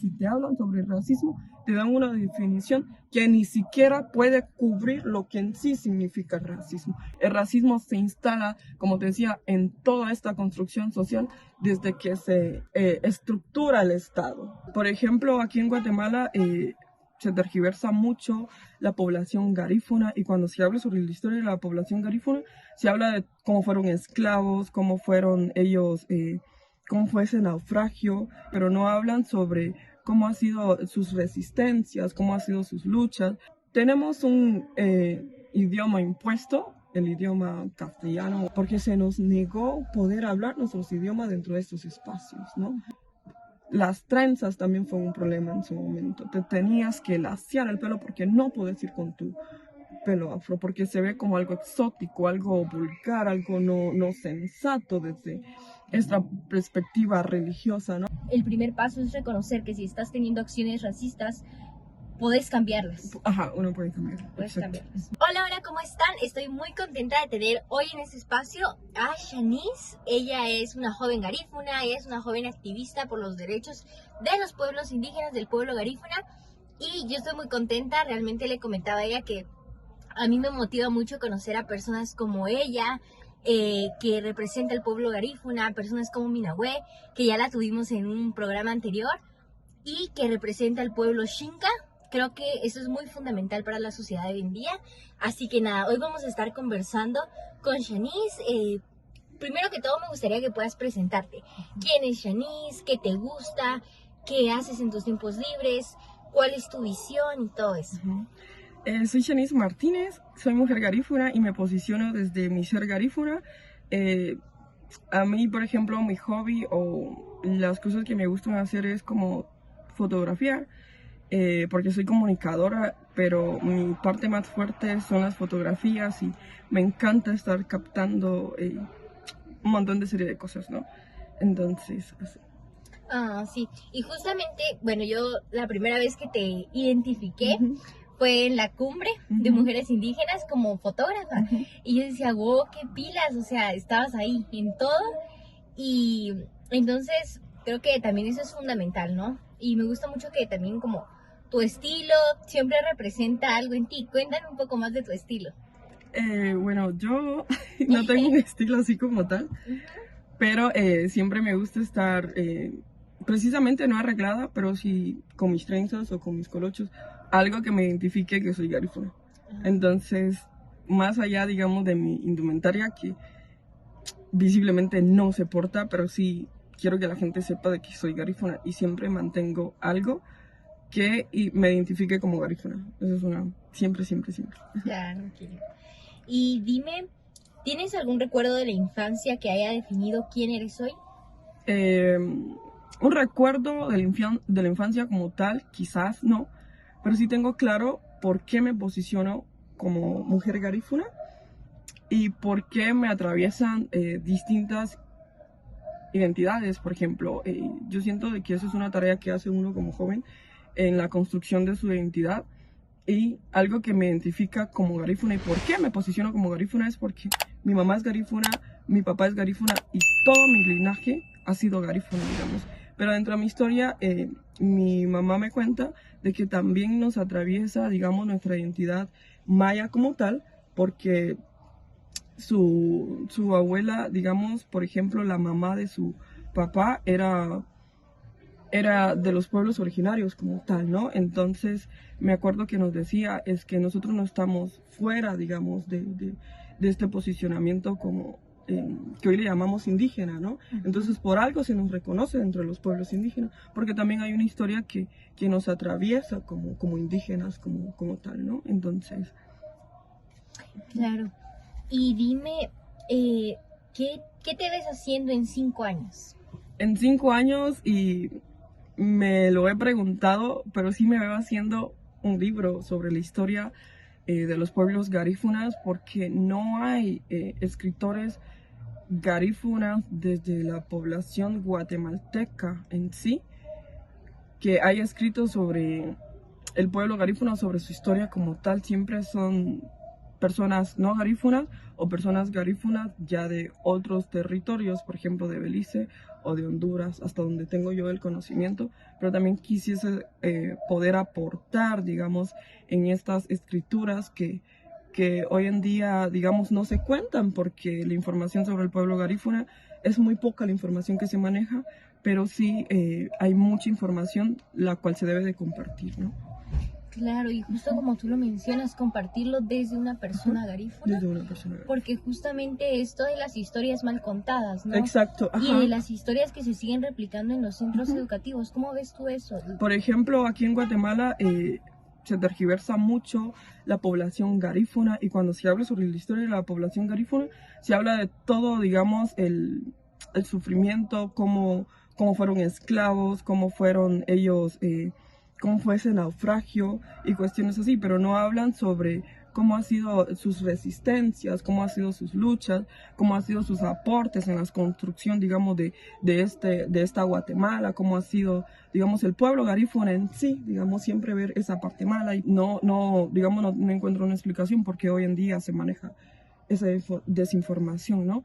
si te hablan sobre el racismo, te dan una definición que ni siquiera puede cubrir lo que en sí significa el racismo. El racismo se instala, como te decía, en toda esta construcción social desde que se estructura el Estado. Por ejemplo, aquí en Guatemala se tergiversa mucho la población garífuna, y cuando se habla sobre la historia de la población garífuna, se habla de cómo fueron esclavos, cómo fueron ellos, cómo fue ese naufragio, pero no hablan sobre cómo han sido sus resistencias, cómo han sido sus luchas. Tenemos un idioma impuesto, el idioma castellano, porque se nos negó poder hablar nuestros idiomas dentro de estos espacios, ¿no? Las trenzas también fue un problema en su momento. Te tenías que laciar el pelo porque no puedes ir con tu pelo afro, porque se ve como algo exótico, algo vulgar, algo no sensato desde esta perspectiva religiosa, ¿no? El primer paso es reconocer que si estás teniendo acciones racistas, puedes cambiarlas. Ajá, uno puede cambiar. Puedes cambiarlas. Hola, ¿cómo están? Estoy muy contenta de tener hoy en este espacio a Shanice. Ella es una joven garífuna, ella es una joven activista por los derechos de los pueblos indígenas, del pueblo garífuna. Y yo estoy muy contenta, realmente le comentaba a ella que a mí me motiva mucho conocer a personas como ella, que representa el pueblo garífuna, personas como Minahue, que ya la tuvimos en un programa anterior, y que representa al pueblo Xinca. Creo que eso es muy fundamental para la sociedad de hoy en día. Así que nada, hoy vamos a estar conversando con Shanice. Primero que todo me gustaría que puedas presentarte. ¿Quién es Shanice? ¿Qué te gusta? ¿Qué haces en tus tiempos libres? ¿Cuál es tu visión? Y todo eso. Soy Shanice Martínez, soy mujer garífuna y me posiciono desde mi ser garífuna. A mí, por ejemplo, mi hobby o las cosas que me gustan hacer es como fotografiar, porque soy comunicadora, pero mi parte más fuerte son las fotografías y me encanta estar captando un montón de serie de cosas, ¿no? Entonces, así. Ah, sí. Y justamente, bueno, yo la primera vez que te identifiqué fue en la cumbre de mujeres indígenas como fotógrafa. Y yo decía, wow, qué pilas, o sea, estabas ahí en todo. Y entonces creo que también eso es fundamental, ¿no? Y me gusta mucho que también como tu estilo siempre representa algo en ti. Cuéntame un poco más de tu estilo. Bueno, yo no tengo un estilo así como tal, pero siempre me gusta estar precisamente no arreglada, pero sí con mis trenzas o con mis colochos, algo que me identifique que soy garífuna. Entonces, más allá, digamos, de mi indumentaria, que visiblemente no se porta, pero sí quiero que la gente sepa de que soy garífuna y siempre mantengo algo que me identifique como garífuna. Eso es una... Siempre. Claro, okay. Y dime, ¿tienes algún recuerdo de la infancia que haya definido quién eres hoy? Un recuerdo de la infancia como tal, quizás no, pero sí tengo claro por qué me posiciono como mujer garífuna y por qué me atraviesan distintas identidades. Por ejemplo, yo siento de que eso es una tarea que hace uno como joven en la construcción de su identidad, y algo que me identifica como garífuna y por qué me posiciono como garífuna es porque mi mamá es garífuna, mi papá es garífuna y todo mi linaje ha sido garífuna, digamos. Pero dentro de mi historia, mi mamá me cuenta de que también nos atraviesa, digamos, nuestra identidad maya como tal, porque su abuela, digamos, por ejemplo, la mamá de su papá era de los pueblos originarios como tal, ¿no? Entonces, me acuerdo que nos decía, es que nosotros no estamos fuera, digamos, de este posicionamiento como que hoy le llamamos indígena, ¿no? Entonces, por algo se nos reconoce dentro de los pueblos indígenas, porque también hay una historia que nos atraviesa como indígenas, como tal, ¿no? Entonces... Claro. Y dime, ¿qué te ves haciendo en 5 años? En 5 años, y me lo he preguntado, pero sí me veo haciendo un libro sobre la historia de los pueblos garífunas, porque no hay escritores garífunas desde la población guatemalteca en sí que haya escrito sobre el pueblo garífuna, sobre su historia como tal. Siempre son personas no garífunas o personas garífunas ya de otros territorios, por ejemplo de Belice o de Honduras, hasta donde tengo yo el conocimiento, pero también quisiese poder aportar, digamos, en estas escrituras que hoy en día, digamos, no se cuentan, porque la información sobre el pueblo garífuna es muy poca la información que se maneja, pero sí hay mucha información la cual se debe de compartir, ¿no? Claro, y justo como tú lo mencionas, compartirlo desde una persona garífuna. Desde una persona garífuna. Porque justamente esto de las historias mal contadas, ¿no? Exacto. Ajá. Y de las historias que se siguen replicando en los centros educativos. ¿Cómo ves tú eso? Por ejemplo, aquí en Guatemala se tergiversa mucho la población garífuna, y cuando se habla sobre la historia de la población garífuna, se habla de todo, digamos, el sufrimiento, cómo fueron esclavos, cómo fueron ellos, cómo fue ese naufragio y cuestiones así, pero no hablan sobre cómo han sido sus resistencias, cómo han sido sus luchas, cómo han sido sus aportes en la construcción, digamos, de esta Guatemala, cómo ha sido, digamos, el pueblo garífuna en sí, digamos, siempre ver esa parte mala, y digamos, no encuentro una explicación porque hoy en día se maneja esa desinformación, ¿no?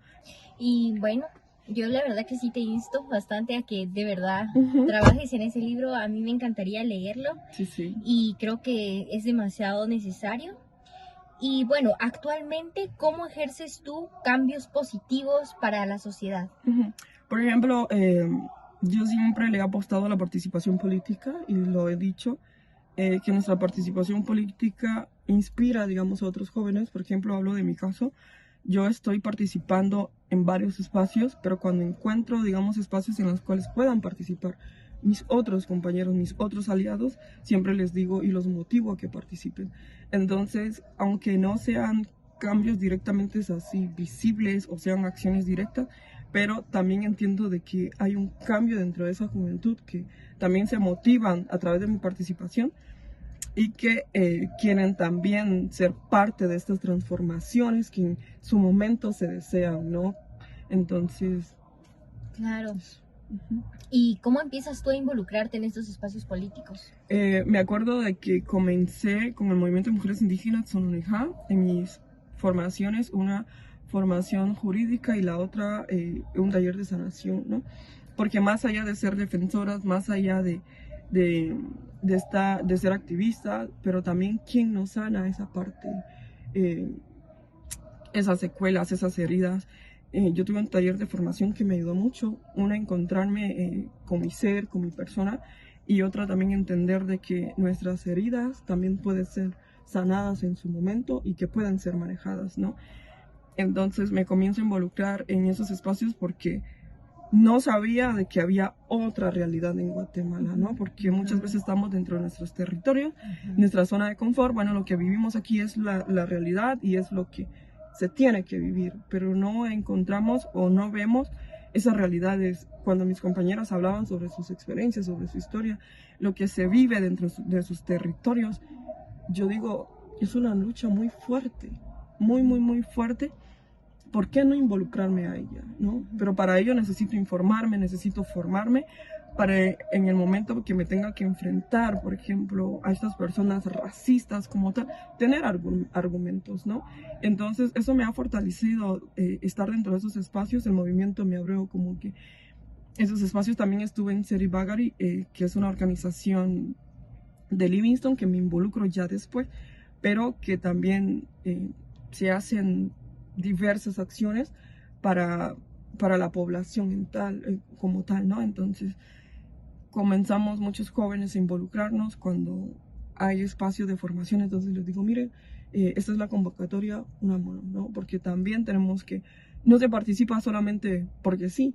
Y bueno, yo la verdad que sí te insto bastante a que de verdad trabajes en ese libro. A mí me encantaría leerlo. Sí. Y creo que es demasiado necesario. Y bueno, actualmente, ¿cómo ejerces tú cambios positivos para la sociedad? Por ejemplo, yo siempre le he apostado a la participación política, y lo he dicho, que nuestra participación política inspira, digamos, a otros jóvenes. Por ejemplo, hablo de mi caso. Yo estoy participando en varios espacios, pero cuando encuentro, digamos, espacios en los cuales puedan participar mis otros compañeros, mis otros aliados, siempre les digo y los motivo a que participen. Entonces, aunque no sean cambios directamente así visibles o sean acciones directas, pero también entiendo de que hay un cambio dentro de esa juventud que también se motivan a través de mi participación, y que quieren también ser parte de estas transformaciones que en su momento se desean, ¿no? Entonces... Claro. ¿Y cómo empiezas tú a involucrarte en estos espacios políticos? Me acuerdo de que comencé con el Movimiento de Mujeres Indígenas Sononijá en mis formaciones, una formación jurídica y la otra un taller de sanación, ¿no? Porque más allá de ser defensoras, más allá de ser activista, pero también quién nos sana esa parte, esas secuelas, esas heridas. Yo tuve un taller de formación que me ayudó mucho, una, encontrarme con mi ser, con mi persona, y otra también entender de que nuestras heridas también pueden ser sanadas en su momento y que pueden ser manejadas, ¿no? Entonces me comienzo a involucrar en esos espacios porque no sabía de que había otra realidad en Guatemala, ¿no? Porque muchas veces estamos dentro de nuestros territorios, nuestra zona de confort. Bueno, lo que vivimos aquí es la realidad y es lo que se tiene que vivir, pero no encontramos o no vemos esas realidades. Cuando mis compañeras hablaban sobre sus experiencias, sobre su historia, lo que se vive dentro de sus territorios, yo digo, es una lucha muy fuerte, muy, muy, muy fuerte. ¿Por qué no involucrarme a ella, no? Pero para ello necesito informarme, necesito formarme, para en el momento que me tenga que enfrentar, por ejemplo, a estas personas racistas como tal, tener argumentos, ¿no? Entonces, eso me ha fortalecido, estar dentro de esos espacios. El movimiento me abrió como que esos espacios. También estuve en Seribagari, que es una organización de Livingston, que me involucro ya después, pero que también se hacen diversas acciones para la población como tal, ¿no? Entonces comenzamos muchos jóvenes a involucrarnos cuando hay espacio de formación. Entonces les digo, miren, esta es la convocatoria, unámonos, ¿no? Porque también tenemos que, no se participa solamente porque sí,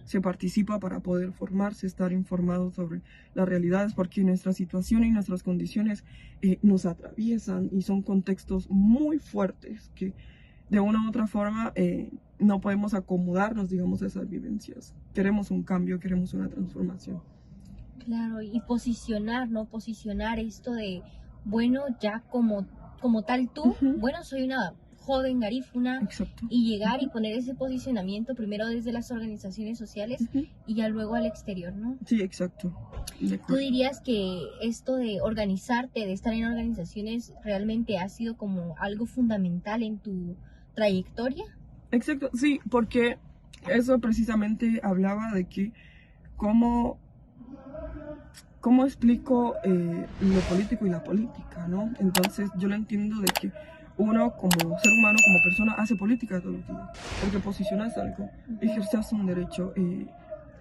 se participa para poder formarse, estar informados sobre las realidades, porque nuestra situación y nuestras condiciones nos atraviesan y son contextos muy fuertes que de una u otra forma no podemos acomodarnos, digamos, a esas vivencias. Queremos un cambio, queremos una transformación. Claro, y posicionar, ¿no? Posicionar esto de, bueno, ya como tal tú, bueno, soy una joven garífuna Exacto. y llegar y poner ese posicionamiento primero desde las organizaciones sociales y ya luego al exterior, ¿no? Sí, exacto. De ¿Tú acuerdo. dirías que esto de organizarte, de estar en organizaciones, realmente ha sido como algo fundamental en tu trayectoria? Exacto, sí, porque eso precisamente hablaba de que cómo, cómo explico lo político y la política, ¿no? Entonces yo lo entiendo de que uno como ser humano, como persona, hace política todos los días, porque posicionas algo, ejerces un derecho,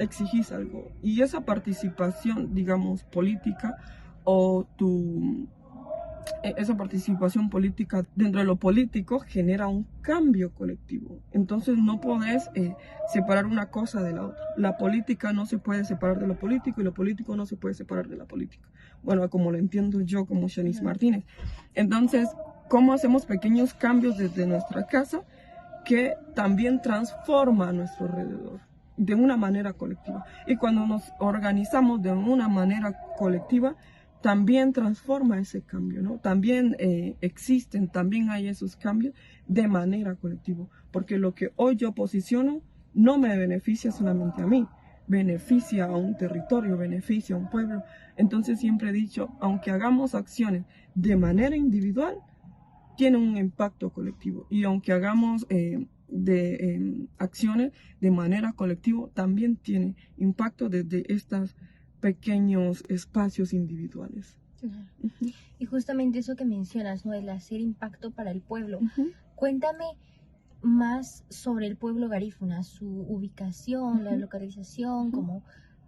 exigís algo. Y esa participación, digamos, política o esa participación política dentro de lo político genera un cambio colectivo. Entonces no podés separar una cosa de la otra. La política no se puede separar de lo político y lo político no se puede separar de la política. Bueno, como lo entiendo yo como Shanice Martínez. Entonces, ¿cómo hacemos pequeños cambios desde nuestra casa que también transforma a nuestro alrededor de una manera colectiva? Y cuando nos organizamos de una manera colectiva, también transforma ese cambio, ¿no? También existen, también hay esos cambios de manera colectiva, porque lo que hoy yo posiciono no me beneficia solamente a mí, beneficia a un territorio, beneficia a un pueblo. Entonces siempre he dicho, aunque hagamos acciones de manera individual, tiene un impacto colectivo, y aunque hagamos acciones de manera colectiva, también tiene impacto desde estos pequeños espacios individuales. Y justamente eso que mencionas, ¿no? El hacer impacto para el pueblo. Cuéntame más sobre el pueblo garífuna, su ubicación, la localización, como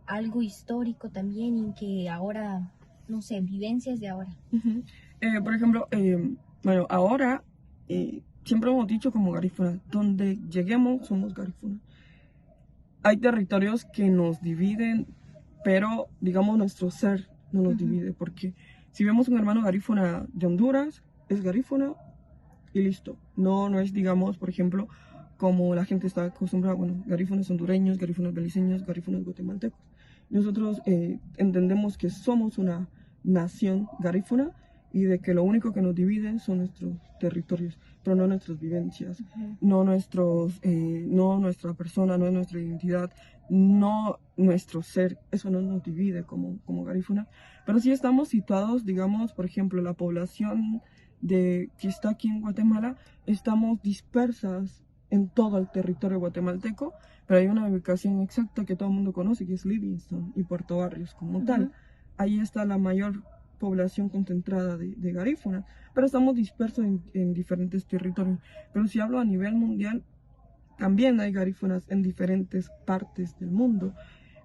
algo histórico también, y que ahora, no sé, vivencias de ahora. Por ejemplo, bueno, ahora siempre hemos dicho como garífuna, donde lleguemos somos garífuna. Hay territorios que nos dividen, pero digamos nuestro ser no nos divide, porque si vemos un hermano garífuna de Honduras, es garífuna y listo. No es, digamos, por ejemplo, como la gente está acostumbrada, bueno, garífunas hondureños, garífunas beliceños, garífunas guatemaltecos. Nosotros entendemos que somos una nación garífuna y de que lo único que nos divide son nuestros territorios, pero no nuestras vivencias, no nuestra persona, no nuestra identidad, no nuestro ser. Eso no nos divide como garífuna, pero sí estamos situados, digamos, por ejemplo, la población que está aquí en Guatemala, estamos dispersas en todo el territorio guatemalteco, pero hay una ubicación exacta que todo el mundo conoce, que es Livingston y Puerto Barrios como tal. Ahí está la mayor población concentrada de garífunas, pero estamos dispersos en diferentes territorios. Pero si hablo a nivel mundial, también hay garífunas en diferentes partes del mundo,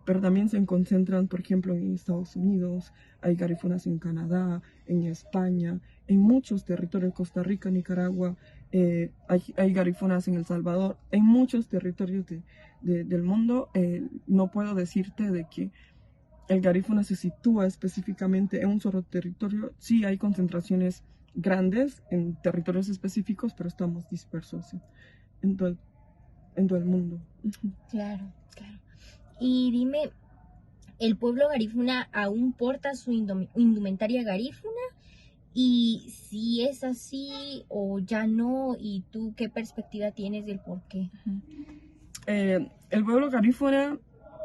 pero también se concentran, por ejemplo, en Estados Unidos, hay garífunas en Canadá, en España, en muchos territorios, Costa Rica, Nicaragua, hay garífunas en El Salvador, en muchos territorios del mundo. No puedo decirte de que el garífuna se sitúa específicamente en un solo territorio. Sí hay concentraciones grandes en territorios específicos, pero estamos dispersos en todo el mundo. Claro. Y dime, ¿el pueblo garífuna aún porta su indumentaria garífuna? Y si es así o ya no, ¿y tú qué perspectiva tienes del por qué? El pueblo garífuna,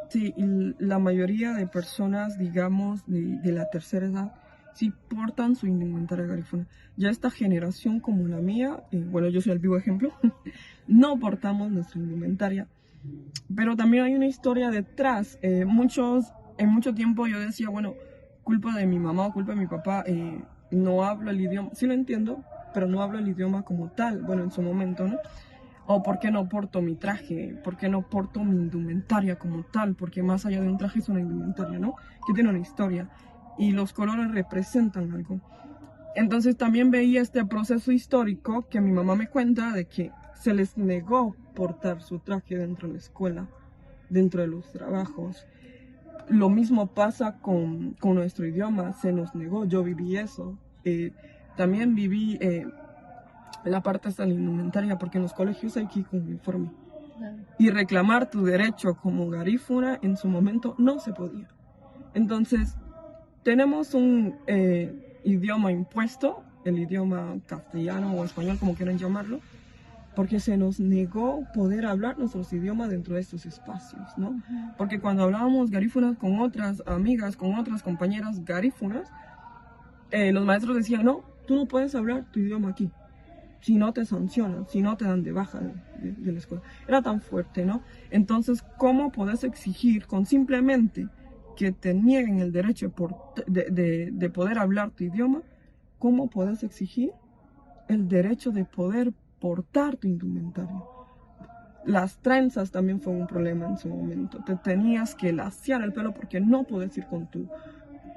sí, la mayoría de personas, digamos, de la tercera edad, sí portan su indumentaria garífuna. Ya esta generación como la mía, bueno, yo soy el vivo ejemplo, no portamos nuestra indumentaria. Pero también hay una historia detrás. En mucho tiempo yo decía, bueno, culpa de mi mamá o culpa de mi papá, no hablo el idioma. Sí lo entiendo, pero no hablo el idioma como tal, bueno, en su momento, ¿no? O por qué no porto mi traje, por qué no porto mi indumentaria como tal, porque más allá de un traje es una indumentaria, ¿no? Que tiene una historia y los colores representan algo. Entonces también veía este proceso histórico que mi mamá me cuenta de que se les negó portar su traje dentro de la escuela, dentro de los trabajos. Lo mismo pasa con nuestro idioma, se nos negó, yo viví eso. También viví la parte de la indumentaria, porque en los colegios hay que ir con uniforme. Y reclamar tu derecho como garífuna en su momento no se podía. Entonces, tenemos un idioma impuesto, el idioma castellano o español, como quieran llamarlo, porque se nos negó poder hablar nuestros idiomas dentro de estos espacios, ¿no? Porque cuando hablábamos garífunas con otras amigas, con otras compañeras garífunas, los maestros decían, no, tú no puedes hablar tu idioma aquí, si no te sancionan, si no te dan de baja de la escuela. Era tan fuerte, ¿no? Entonces, ¿cómo podés exigir con simplemente que te nieguen el derecho de poder hablar tu idioma? ¿Cómo podés exigir el derecho de poder portar tu indumentario? Las trenzas también fue un problema en su momento. Te tenías que laciar el pelo porque no podés ir con tu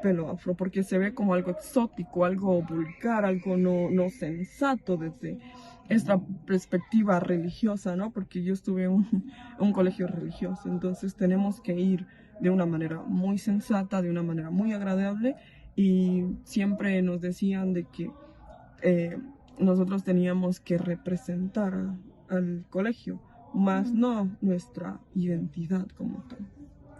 pelo afro, porque se ve como algo exótico, algo vulgar, algo no sensato desde esta perspectiva religiosa, ¿no? Porque yo estuve en un colegio religioso, entonces tenemos que ir de una manera muy sensata, de una manera muy agradable, y siempre nos decían de que nosotros teníamos que representar al colegio, más no nuestra identidad como tal.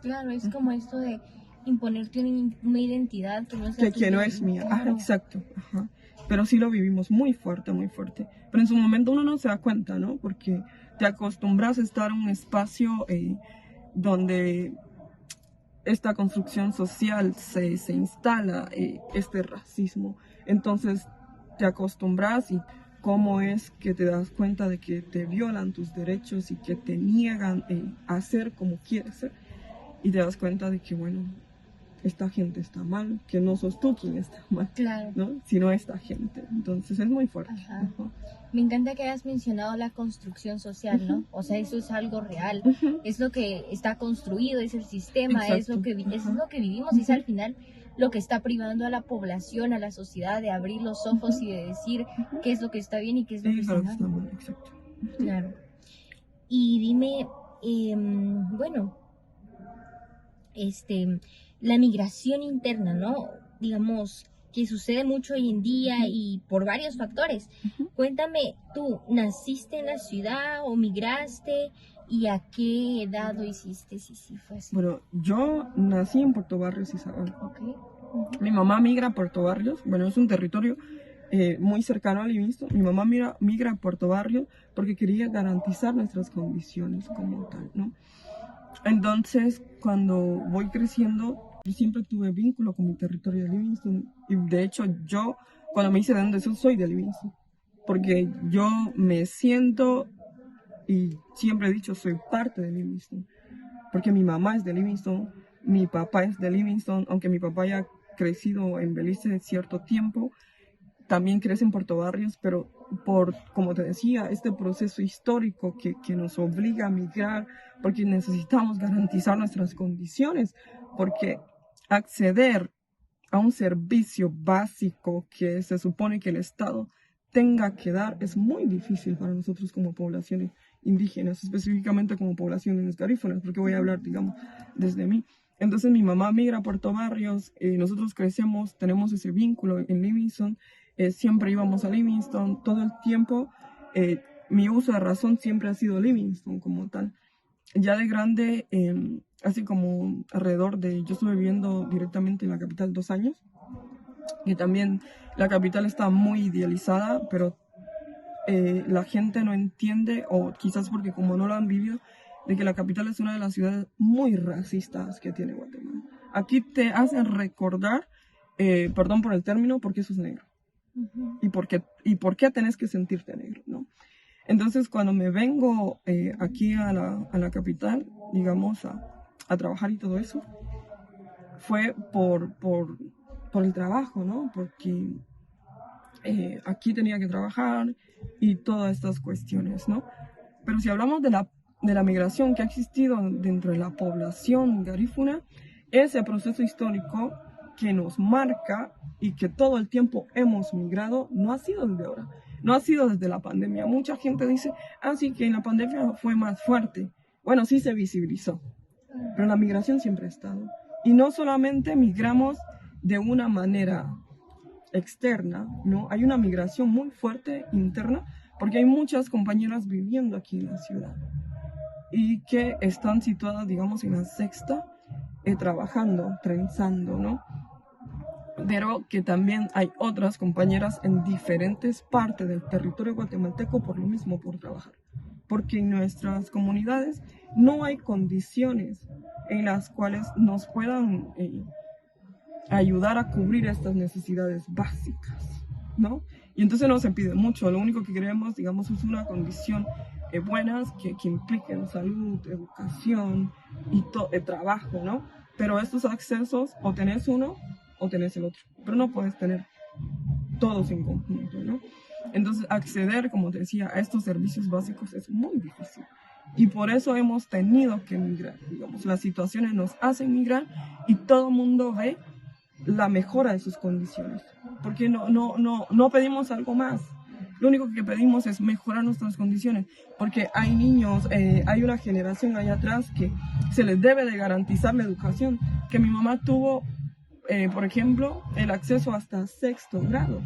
Claro, es como esto de imponerte una identidad que no sea Que no es mía. Ah, exacto. Ajá. Pero sí lo vivimos muy fuerte, muy fuerte. Pero en su momento uno no se da cuenta, ¿no? Porque te acostumbras a estar en un espacio donde esta construcción social se instala, este racismo. Entonces te acostumbras, y cómo es que te das cuenta de que te violan tus derechos y que te niegan a ser como quieres ser. Y te das cuenta de que, bueno, esta gente está mal, que no sos tú quien está mal, claro, ¿no? Sino esta gente. Entonces es muy fuerte. Ajá. Me encanta que hayas mencionado la construcción social, ¿no? O sea, eso es algo real, es lo que está construido, es el sistema, es lo que vivimos, y es al final lo que está privando a la población, a la sociedad, de abrir los ojos y de decir qué es lo que está bien y qué es lo que está mal. Exacto. Claro. Y dime, bueno, la migración interna, ¿no? Digamos, que sucede mucho hoy en día y por varios factores. Cuéntame, ¿tú naciste en la ciudad o migraste? ¿Y a qué edad lo hiciste? Si fue así. Bueno, yo nací en Puerto Barrios, Izabal. Okay. Mi mamá migra a Puerto Barrios. Bueno, es un territorio muy cercano a Livingston. Mi mamá migra a Puerto Barrios porque quería garantizar nuestras condiciones como tal, ¿no? Entonces, cuando voy creciendo, yo siempre tuve vínculo con mi territorio de Livingston. Y de hecho, yo, cuando me hice de donde soy de Livingston. Porque yo me siento, y siempre he dicho, soy parte de Livingston. Porque mi mamá es de Livingston, mi papá es de Livingston, aunque mi papá haya crecido en Belice cierto tiempo, también crece en Puerto Barrios, pero por, como te decía, este proceso histórico que nos obliga a migrar, porque necesitamos garantizar nuestras condiciones, porque acceder a un servicio básico que se supone que el Estado tenga que dar es muy difícil para nosotros como poblaciones indígenas, específicamente como poblaciones garífunas, porque voy a hablar, digamos, desde mí. Entonces mi mamá migra a Puerto Barrios, nosotros crecemos, tenemos ese vínculo en Livingston, siempre íbamos a Livingston todo el tiempo. Mi uso de razón siempre ha sido Livingston como tal. Ya de grande, así como yo estuve viviendo directamente en la capital 2 años, y también la capital está muy idealizada, pero la gente no entiende, o quizás porque como no lo han vivido, de que la capital es una de las ciudades muy racistas que tiene Guatemala. Aquí te hacen recordar, perdón por el término, porque sos negro. ¿Y por qué tenés que sentirte negro, ¿no? Entonces, cuando me vengo aquí a la capital, digamos, a trabajar y todo eso, fue por el trabajo, ¿no? Porque aquí tenía que trabajar y todas estas cuestiones, ¿no? Pero si hablamos de la migración que ha existido dentro de la población garífuna, ese proceso histórico que nos marca y que todo el tiempo hemos migrado, no ha sido desde ahora, no ha sido desde la pandemia. Mucha gente dice, sí, que en la pandemia fue más fuerte. Bueno, sí se visibilizó, pero la migración siempre ha estado. Y no solamente migramos de una manera externa, ¿no? Hay una migración muy fuerte interna, porque hay muchas compañeras viviendo aquí en la ciudad y que están situadas, digamos, en la sexta, trabajando, trenzando, ¿no? pero que también hay otras compañeras en diferentes partes del territorio guatemalteco por lo mismo, por trabajar. Porque en nuestras comunidades no hay condiciones en las cuales nos puedan ayudar a cubrir estas necesidades básicas, ¿no? Y entonces no se pide mucho, lo único que queremos, digamos, es una condición buenas que impliquen salud, educación y trabajo, ¿no? Pero estos accesos o tenés uno o tenés el otro, pero no puedes tener todos en conjunto, ¿no? Entonces acceder, como te decía, a estos servicios básicos es muy difícil y por eso hemos tenido que emigrar, digamos, las situaciones nos hacen migrar y todo el mundo ve la mejora de sus condiciones, porque no pedimos algo más. Lo único que pedimos es mejorar nuestras condiciones, porque hay niños, hay una generación allá atrás que se les debe de garantizar la educación, que mi mamá tuvo, por ejemplo, el acceso hasta 6º grado.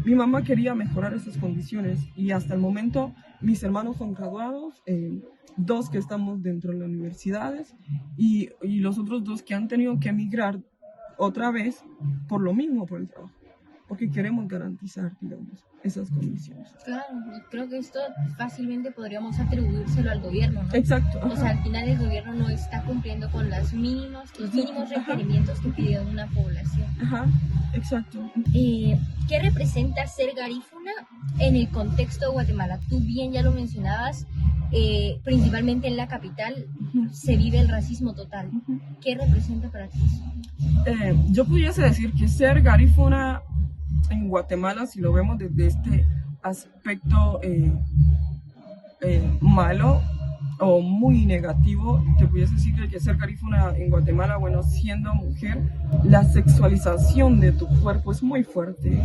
Mi mamá quería mejorar esas condiciones y hasta el momento mis hermanos son graduados, 2 que estamos dentro de las universidades y los otros 2 que han tenido que emigrar otra vez por lo mismo, por el trabajo, porque queremos garantizar, digamos, esas condiciones. Claro, creo que esto fácilmente podríamos atribuírselo al gobierno, ¿no? Exacto. O sea, al final el gobierno no está cumpliendo con los mínimos requerimientos que pide una población. Ajá, exacto. ¿Qué representa ser garífuna en el contexto de Guatemala? Tú bien ya lo mencionabas, principalmente en la capital se vive el racismo total. ¿Qué representa para ti eso? Yo pudiese decir que ser garífuna en Guatemala, si lo vemos desde este aspecto malo o muy negativo, te pudiese decir que ser garífuna en Guatemala, bueno, siendo mujer, la sexualización de tu cuerpo es muy fuerte,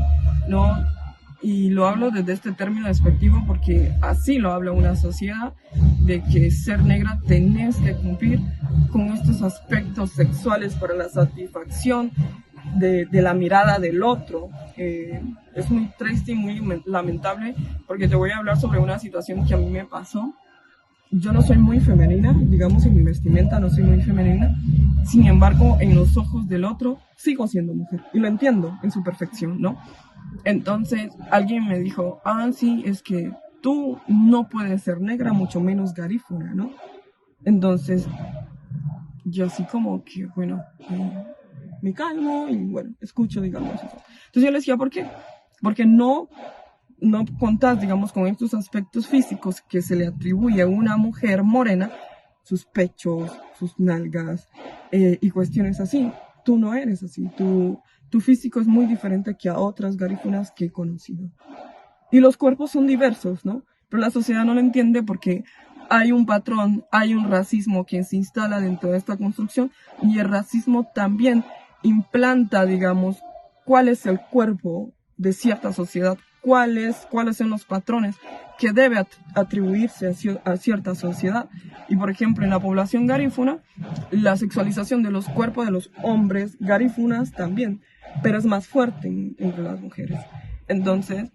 ¿no? Y lo hablo desde este término despectivo porque así lo habla una sociedad, de que ser negra tenés que cumplir con estos aspectos sexuales para la satisfacción de la mirada del otro. Es muy triste y muy lamentable porque te voy a hablar sobre una situación que a mí me pasó. Yo no soy muy femenina, digamos, en mi vestimenta no soy muy femenina, sin embargo, en los ojos del otro sigo siendo mujer y lo entiendo en su perfección, ¿no? Entonces alguien me dijo, sí, es que tú no puedes ser negra, mucho menos garífuna, ¿no? Entonces yo así como que, bueno, me calmo y bueno, escucho, digamos eso. Entonces yo le decía, ¿por qué? Porque no contás, digamos, con estos aspectos físicos que se le atribuye a una mujer morena, sus pechos, sus nalgas y cuestiones así. Tú no eres así, tu físico es muy diferente que a otras garífunas que he conocido. Y los cuerpos son diversos, ¿no? Pero la sociedad no lo entiende porque hay un patrón, hay un racismo que se instala dentro de esta construcción y el racismo también implanta, digamos, cuál es el cuerpo de cierta sociedad, cuáles son los patrones que debe atribuirse a cierta sociedad. Y por ejemplo, en la población garífuna, la sexualización de los cuerpos de los hombres garífunas también, pero es más fuerte entre las mujeres. Entonces,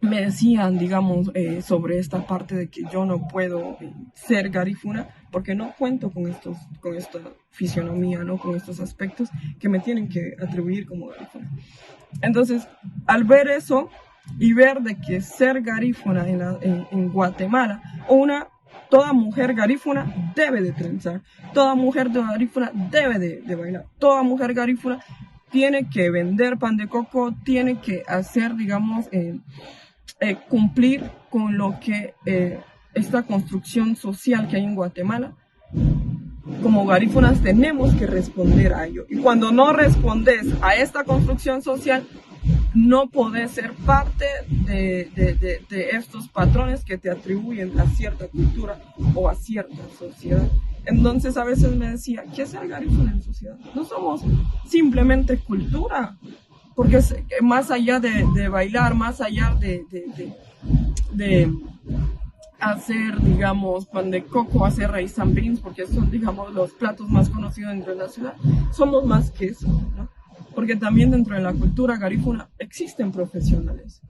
me decían, digamos, sobre esta parte de que yo no puedo ser garífuna porque no cuento con esta fisionomía, ¿no? Con estos aspectos que me tienen que atribuir como garífuna. Entonces, al ver eso y ver de que ser garífuna en Guatemala, toda mujer garífuna debe de trenzar, toda mujer garífuna debe de bailar, toda mujer garífuna tiene que vender pan de coco, tiene que hacer, digamos, cumplir con lo que esta construcción social que hay en Guatemala. Como garífunas tenemos que responder a ello. Y cuando no respondes a esta construcción social, no podés ser parte de estos patrones que te atribuyen a cierta cultura o a cierta sociedad. Entonces a veces me decía, ¿qué es ser garífuna en sociedad? No somos simplemente cultura, porque es más allá de bailar, más allá de hacer, digamos, pan de coco, hacer rice and beans, porque son, digamos, los platos más conocidos dentro de la ciudad. Somos más que eso, ¿no? Porque también dentro de la cultura garífuna existen profesionales.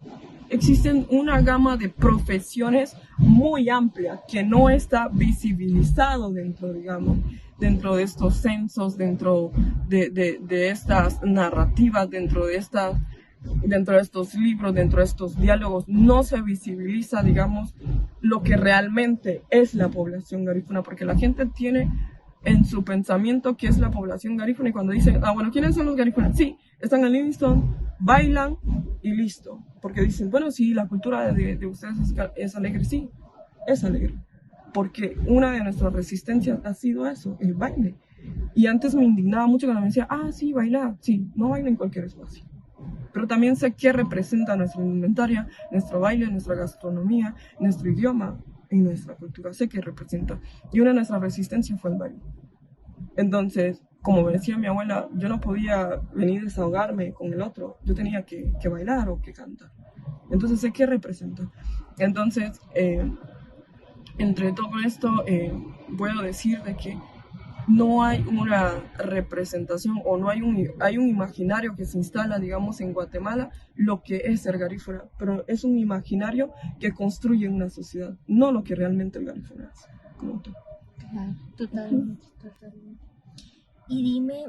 Existen una gama de profesiones muy amplia que no está visibilizado dentro, digamos, dentro de estos censos, dentro de estas narrativas, dentro de estos libros, dentro de estos diálogos, no se visibiliza, digamos, lo que realmente es la población garífuna, porque la gente tiene en su pensamiento qué es la población garífuna, y cuando dicen, bueno, ¿quiénes son los garífunas? Sí, están en Livingston, bailan y listo, porque dicen, bueno, sí, la cultura de ustedes es alegre, sí, es alegre, porque una de nuestras resistencias ha sido eso, el baile. Y antes me indignaba mucho cuando me decía, sí, baila, sí, no baila en cualquier espacio. Pero también sé qué representa nuestra indumentaria, nuestro baile, nuestra gastronomía, nuestro idioma y nuestra cultura. Sé qué representa. Y una de nuestras resistencias fue el baile. Entonces, como me decía mi abuela, yo no podía venir a desahogarme con el otro. Yo tenía que bailar o que cantar. Entonces sé qué representa. Entonces, entre todo esto, puedo decir de que no hay una representación o no hay un imaginario que se instala, digamos, en Guatemala, lo que es ser garífuna, pero es un imaginario que construye una sociedad, no lo que realmente el garífuna es. Como tú. Claro, totalmente, totalmente. Y dime,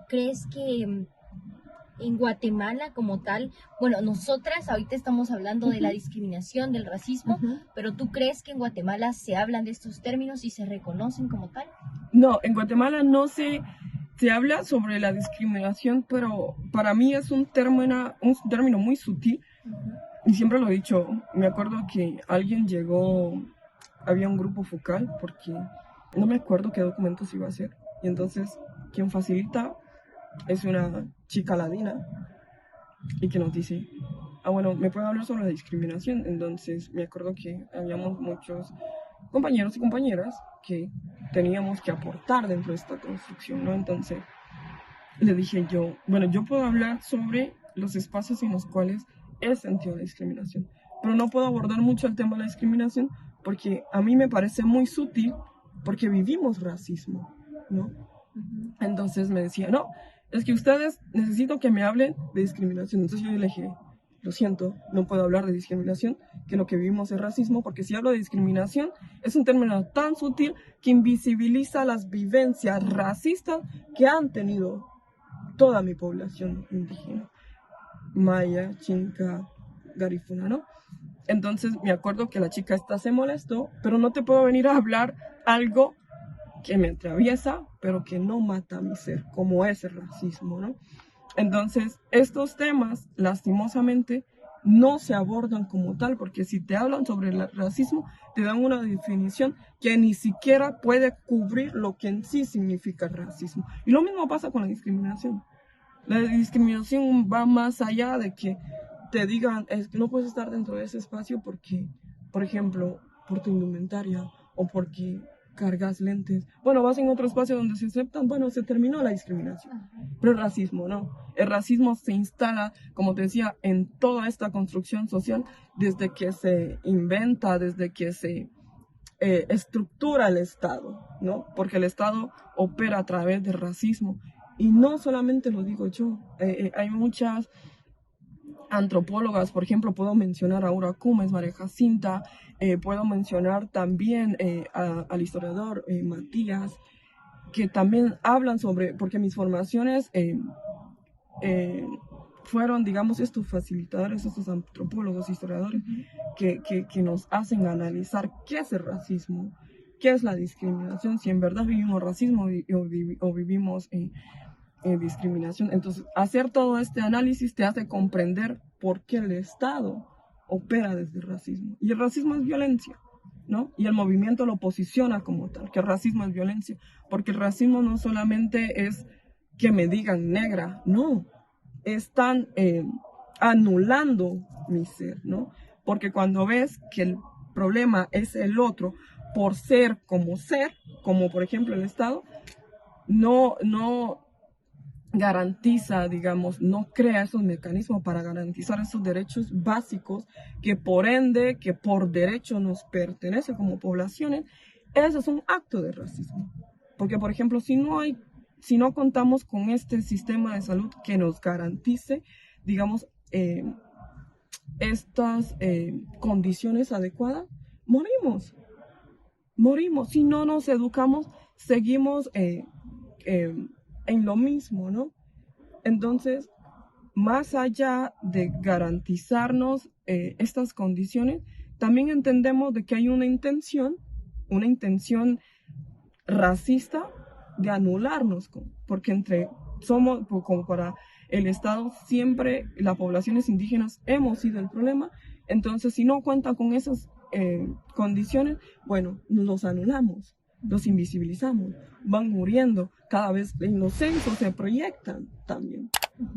¿crees que en Guatemala como tal, bueno, nosotras ahorita estamos hablando de la discriminación, del racismo, pero ¿tú crees que en Guatemala se hablan de estos términos y se reconocen como tal? No, en Guatemala no se habla sobre la discriminación, pero para mí es un término muy sutil, y siempre lo he dicho. Me acuerdo que alguien llegó, había un grupo focal, porque no me acuerdo qué documentos iba a hacer, y entonces quien facilita es una chica ladina y que nos dice, bueno, ¿me puede hablar sobre la discriminación? Entonces me acuerdo que habíamos muchos compañeros y compañeras que teníamos que aportar dentro de esta construcción, ¿no? Entonces le dije yo, bueno, yo puedo hablar sobre los espacios en los cuales he sentido la discriminación, pero no puedo abordar mucho el tema de la discriminación porque a mí me parece muy sutil, porque vivimos racismo, ¿no? Entonces me decía, no, es que ustedes necesito que me hablen de discriminación. Entonces yo le dije, lo siento, no puedo hablar de discriminación, que lo que vivimos es racismo, porque si hablo de discriminación es un término tan sutil que invisibiliza las vivencias racistas que han tenido toda mi población indígena, maya, chinca, garífuna, ¿no? Entonces me acuerdo que la chica esta se molestó, pero no te puedo venir a hablar algo que me atraviesa, pero que no mata a mi ser, como es el racismo, ¿no? Entonces, estos temas, lastimosamente, no se abordan como tal, porque si te hablan sobre el racismo, te dan una definición que ni siquiera puede cubrir lo que en sí significa el racismo. Y lo mismo pasa con la discriminación. La discriminación va más allá de que te digan, es que no puedes estar dentro de ese espacio porque, por ejemplo, por tu indumentaria o porque cargas lentes. Bueno, vas en otro espacio donde se aceptan, bueno, se terminó la discriminación. Pero el racismo, no. El racismo se instala, como te decía, en toda esta construcción social desde que se inventa, desde que se estructura el Estado, ¿no? Porque el Estado opera a través del racismo. Y no solamente lo digo yo, hay muchas antropólogas, por ejemplo, puedo mencionar a Aura Cumes, María Jacinta, puedo mencionar también al historiador Matías, que también hablan sobre, porque mis formaciones fueron, digamos, estos facilitadores, estos antropólogos, historiadores, que nos hacen analizar qué es el racismo, qué es la discriminación, si en verdad vivimos racismo o vivimos discriminación. Entonces, hacer todo este análisis te hace comprender por qué el Estado opera desde el racismo. Y el racismo es violencia, ¿no? Y el movimiento lo posiciona como tal, que el racismo es violencia, porque el racismo no solamente es que me digan negra, no, están anulando mi ser, ¿no? Porque cuando ves que el problema es el otro por ser, como por ejemplo el Estado, no garantiza, digamos, no crea esos mecanismos para garantizar esos derechos básicos que por ende, que por derecho nos pertenece como poblaciones. Eso es un acto de racismo. Porque, por ejemplo, si no contamos con este sistema de salud que nos garantice, digamos, estas condiciones adecuadas, morimos. Si no nos educamos, seguimos en lo mismo, ¿no? Entonces, más allá de garantizarnos estas condiciones, también entendemos de que hay una intención racista de anularnos, porque somos, como para el Estado, siempre las poblaciones indígenas hemos sido el problema. Entonces, si no cuentan con esas condiciones, bueno, los anulamos, los invisibilizamos, van muriendo. Cada vez en los censos se proyectan también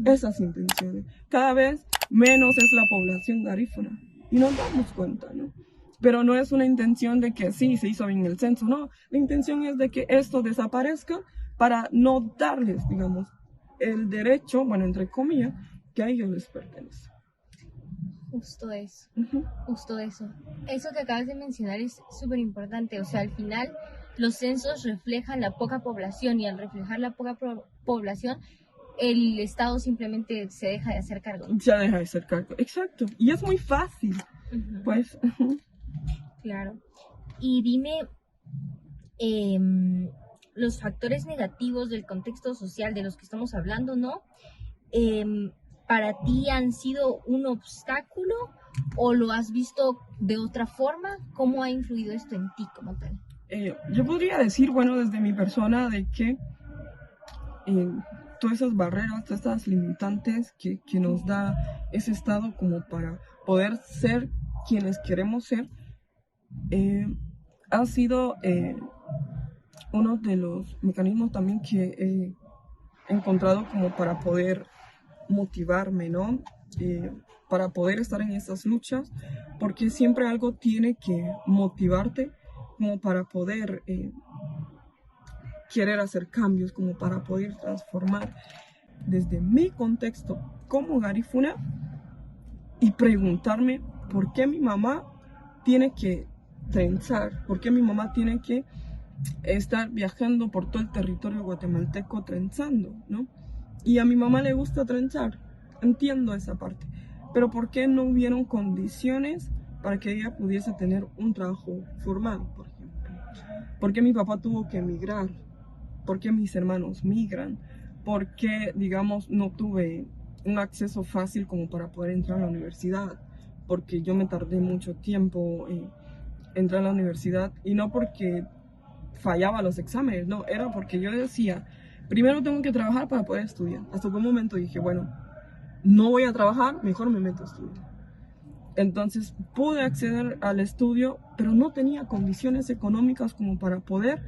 esas intenciones. Cada vez menos es la población garífuna y nos damos cuenta, ¿no? Pero no es una intención de que sí, se hizo bien el censo, no. La intención es de que esto desaparezca para no darles, digamos, el derecho, bueno, entre comillas, que a ellos les pertenece. Justo eso, justo eso. Eso que acabas de mencionar es súper importante. O sea, al final los censos reflejan la poca población y al reflejar la poca población, el Estado simplemente se deja de hacer cargo. Ya deja de hacer cargo, exacto. Y es muy fácil, pues. Claro. Y dime, los factores negativos del contexto social de los que estamos hablando, ¿no? ¿Para ti han sido un obstáculo o lo has visto de otra forma? ¿Cómo ha influido esto en ti como tal? Yo podría decir, bueno, desde mi persona, de que todas esas barreras, todas estas limitantes que nos da ese estado como para poder ser quienes queremos ser, ha sido uno de los mecanismos también que he encontrado como para poder motivarme, ¿no? Para poder estar en estas luchas, porque siempre algo tiene que motivarte como para poder querer hacer cambios, como para poder transformar desde mi contexto como garífuna y preguntarme por qué mi mamá tiene que trenzar, por qué mi mamá tiene que estar viajando por todo el territorio guatemalteco trenzando, ¿no? Y a mi mamá le gusta trenzar, entiendo esa parte, pero ¿por qué no hubieron condiciones para que ella pudiese tener un trabajo formal, por ejemplo? ¿Por qué mi papá tuvo que emigrar? ¿Por qué mis hermanos migran? ¿Por qué, digamos, no tuve un acceso fácil como para poder entrar a la universidad? Porque yo me tardé mucho tiempo en entrar a la universidad, y no porque fallaba los exámenes, no, era porque yo decía, primero tengo que trabajar para poder estudiar. Hasta que un momento dije, bueno, no voy a trabajar, mejor me meto a estudiar. Entonces pude acceder al estudio, pero no tenía condiciones económicas como para poder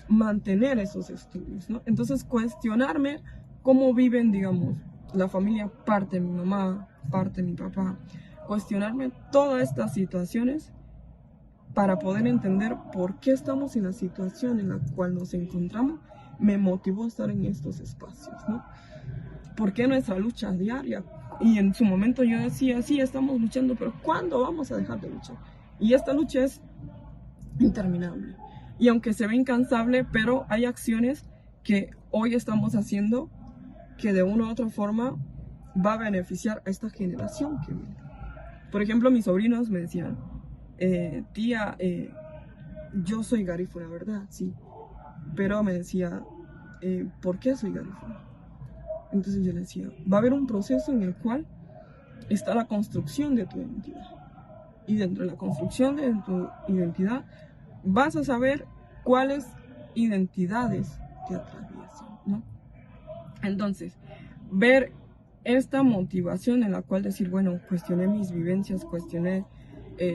mantener esos estudios, ¿no? Entonces cuestionarme cómo viven, digamos, la familia, parte de mi mamá, parte de mi papá, cuestionarme todas estas situaciones para poder entender por qué estamos en la situación en la cual nos encontramos, me motivó a estar en estos espacios, ¿no? ¿Por qué nuestra lucha diaria? Y en su momento yo decía, sí, estamos luchando, pero ¿cuándo vamos a dejar de luchar? Y esta lucha es interminable. Y aunque se ve incansable, pero hay acciones que hoy estamos haciendo que de una u otra forma va a beneficiar a esta generación que viene. Por ejemplo, mis sobrinos me decían, tía, yo soy garífuna, ¿verdad? Sí. Pero me decía, ¿por qué soy garífuna? Entonces yo le decía, va a haber un proceso en el cual está la construcción de tu identidad. Y dentro de la construcción de tu identidad vas a saber cuáles identidades te atraviesan, ¿no? Entonces, ver esta motivación en la cual decir, bueno, cuestioné mis vivencias, cuestioné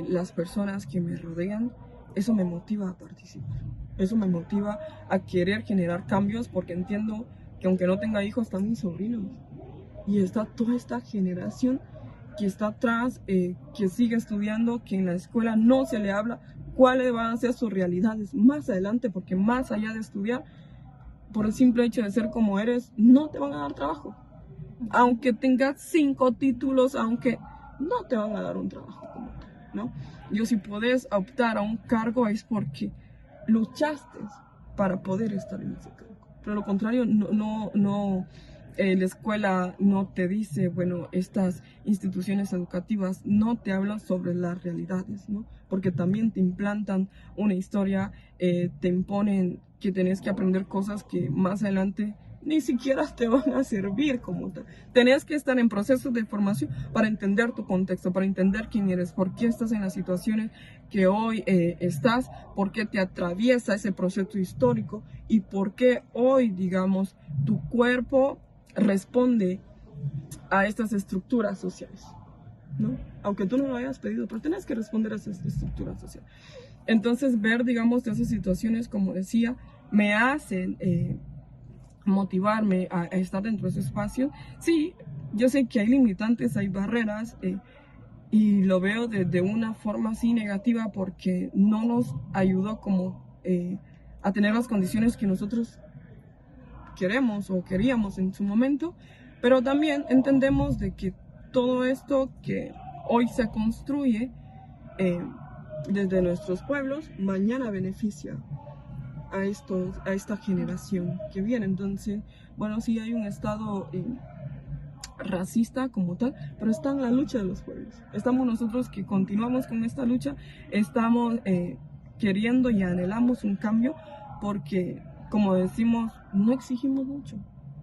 las personas que me rodean, eso me motiva a participar. Eso me motiva a querer generar cambios, porque entiendo que aunque no tenga hijos, están mis sobrinos. Y está toda esta generación que está atrás, que sigue estudiando, que en la escuela no se le habla cuáles van a ser sus realidades más adelante, porque más allá de estudiar, por el simple hecho de ser como eres, no te van a dar trabajo. Aunque tengas 5 títulos, aunque no te van a dar un trabajo como tal, ¿no? Yo, si puedes optar a un cargo, es porque luchaste para poder estar en ese cargo. Pero lo contrario, no la escuela no te dice, bueno, estas instituciones educativas no te hablan sobre las realidades, ¿no? Porque también te implantan una historia, te imponen que tenés que aprender cosas que más adelante ni siquiera te van a servir como tal. Tenés que estar en procesos de formación para entender tu contexto, para entender quién eres, por qué estás en las situaciones que hoy estás, por qué te atraviesa ese proceso histórico y por qué hoy, digamos, tu cuerpo responde a estas estructuras sociales, ¿no? Aunque tú no lo hayas pedido, pero tienes que responder a esas estructuras sociales. Entonces, ver, digamos, esas situaciones, como decía, me hacen motivarme a estar dentro de ese espacio. Sí, yo sé que hay limitantes, hay barreras, y lo veo de una forma así negativa porque no nos ayudó como a tener las condiciones que nosotros queremos o queríamos en su momento, pero también entendemos de que todo esto que hoy se construye desde nuestros pueblos, mañana beneficia a esta generación que viene. Entonces, bueno, sí hay un estado racista como tal, pero está en la lucha de los pueblos. Estamos nosotros que continuamos con esta lucha, estamos queriendo y anhelamos un cambio porque, como decimos, no exigimos mucho,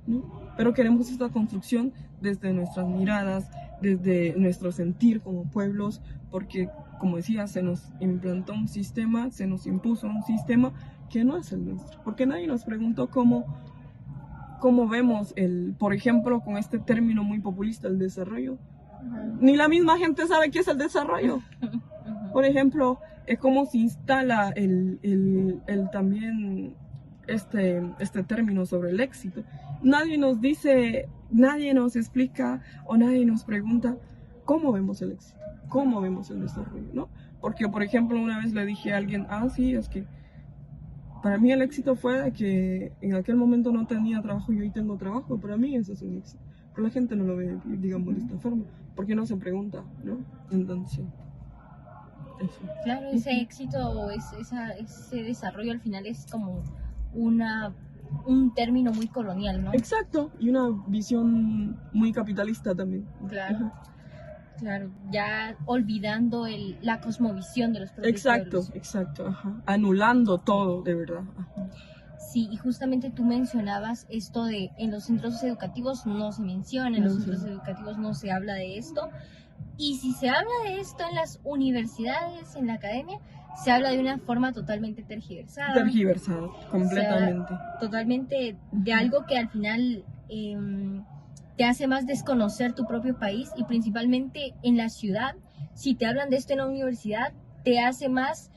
¿no? Pero queremos esta construcción desde nuestras miradas, desde nuestro sentir como pueblos, porque, como decía, se nos implantó un sistema, se nos impuso un sistema que no es el nuestro, porque nadie nos preguntó cómo vemos por ejemplo, con este término muy populista, el desarrollo. Ni la misma gente sabe qué es el desarrollo. Por ejemplo, es cómo se instala también este término sobre el éxito. Nadie nos dice, nadie nos explica o nadie nos pregunta cómo vemos el éxito, cómo vemos el desarrollo, ¿no? Porque, por ejemplo, una vez le dije a alguien, sí, es que para mí el éxito fue de que en aquel momento no tenía trabajo y hoy tengo trabajo. Para mí eso es un éxito. Pero la gente no lo ve, digamos, de esta forma. Porque no se pregunta, ¿no? Entonces, eso. Claro, ese éxito, ese desarrollo al final es como un término muy colonial, ¿no? Exacto. Y una visión muy capitalista también. Claro. Claro, ya olvidando la cosmovisión de los propios pueblos. Exacto, ajá. Anulando todo, de verdad. Ajá. Sí, y justamente tú mencionabas esto de en los centros educativos no se menciona, en los centros educativos no se habla de esto. Y si se habla de esto en las universidades, en la academia, se habla de una forma totalmente tergiversada. Tergiversada, completamente. O sea, totalmente de algo que al final te hace más desconocer tu propio país, y principalmente en la ciudad. Si te hablan de esto en la universidad, te hace más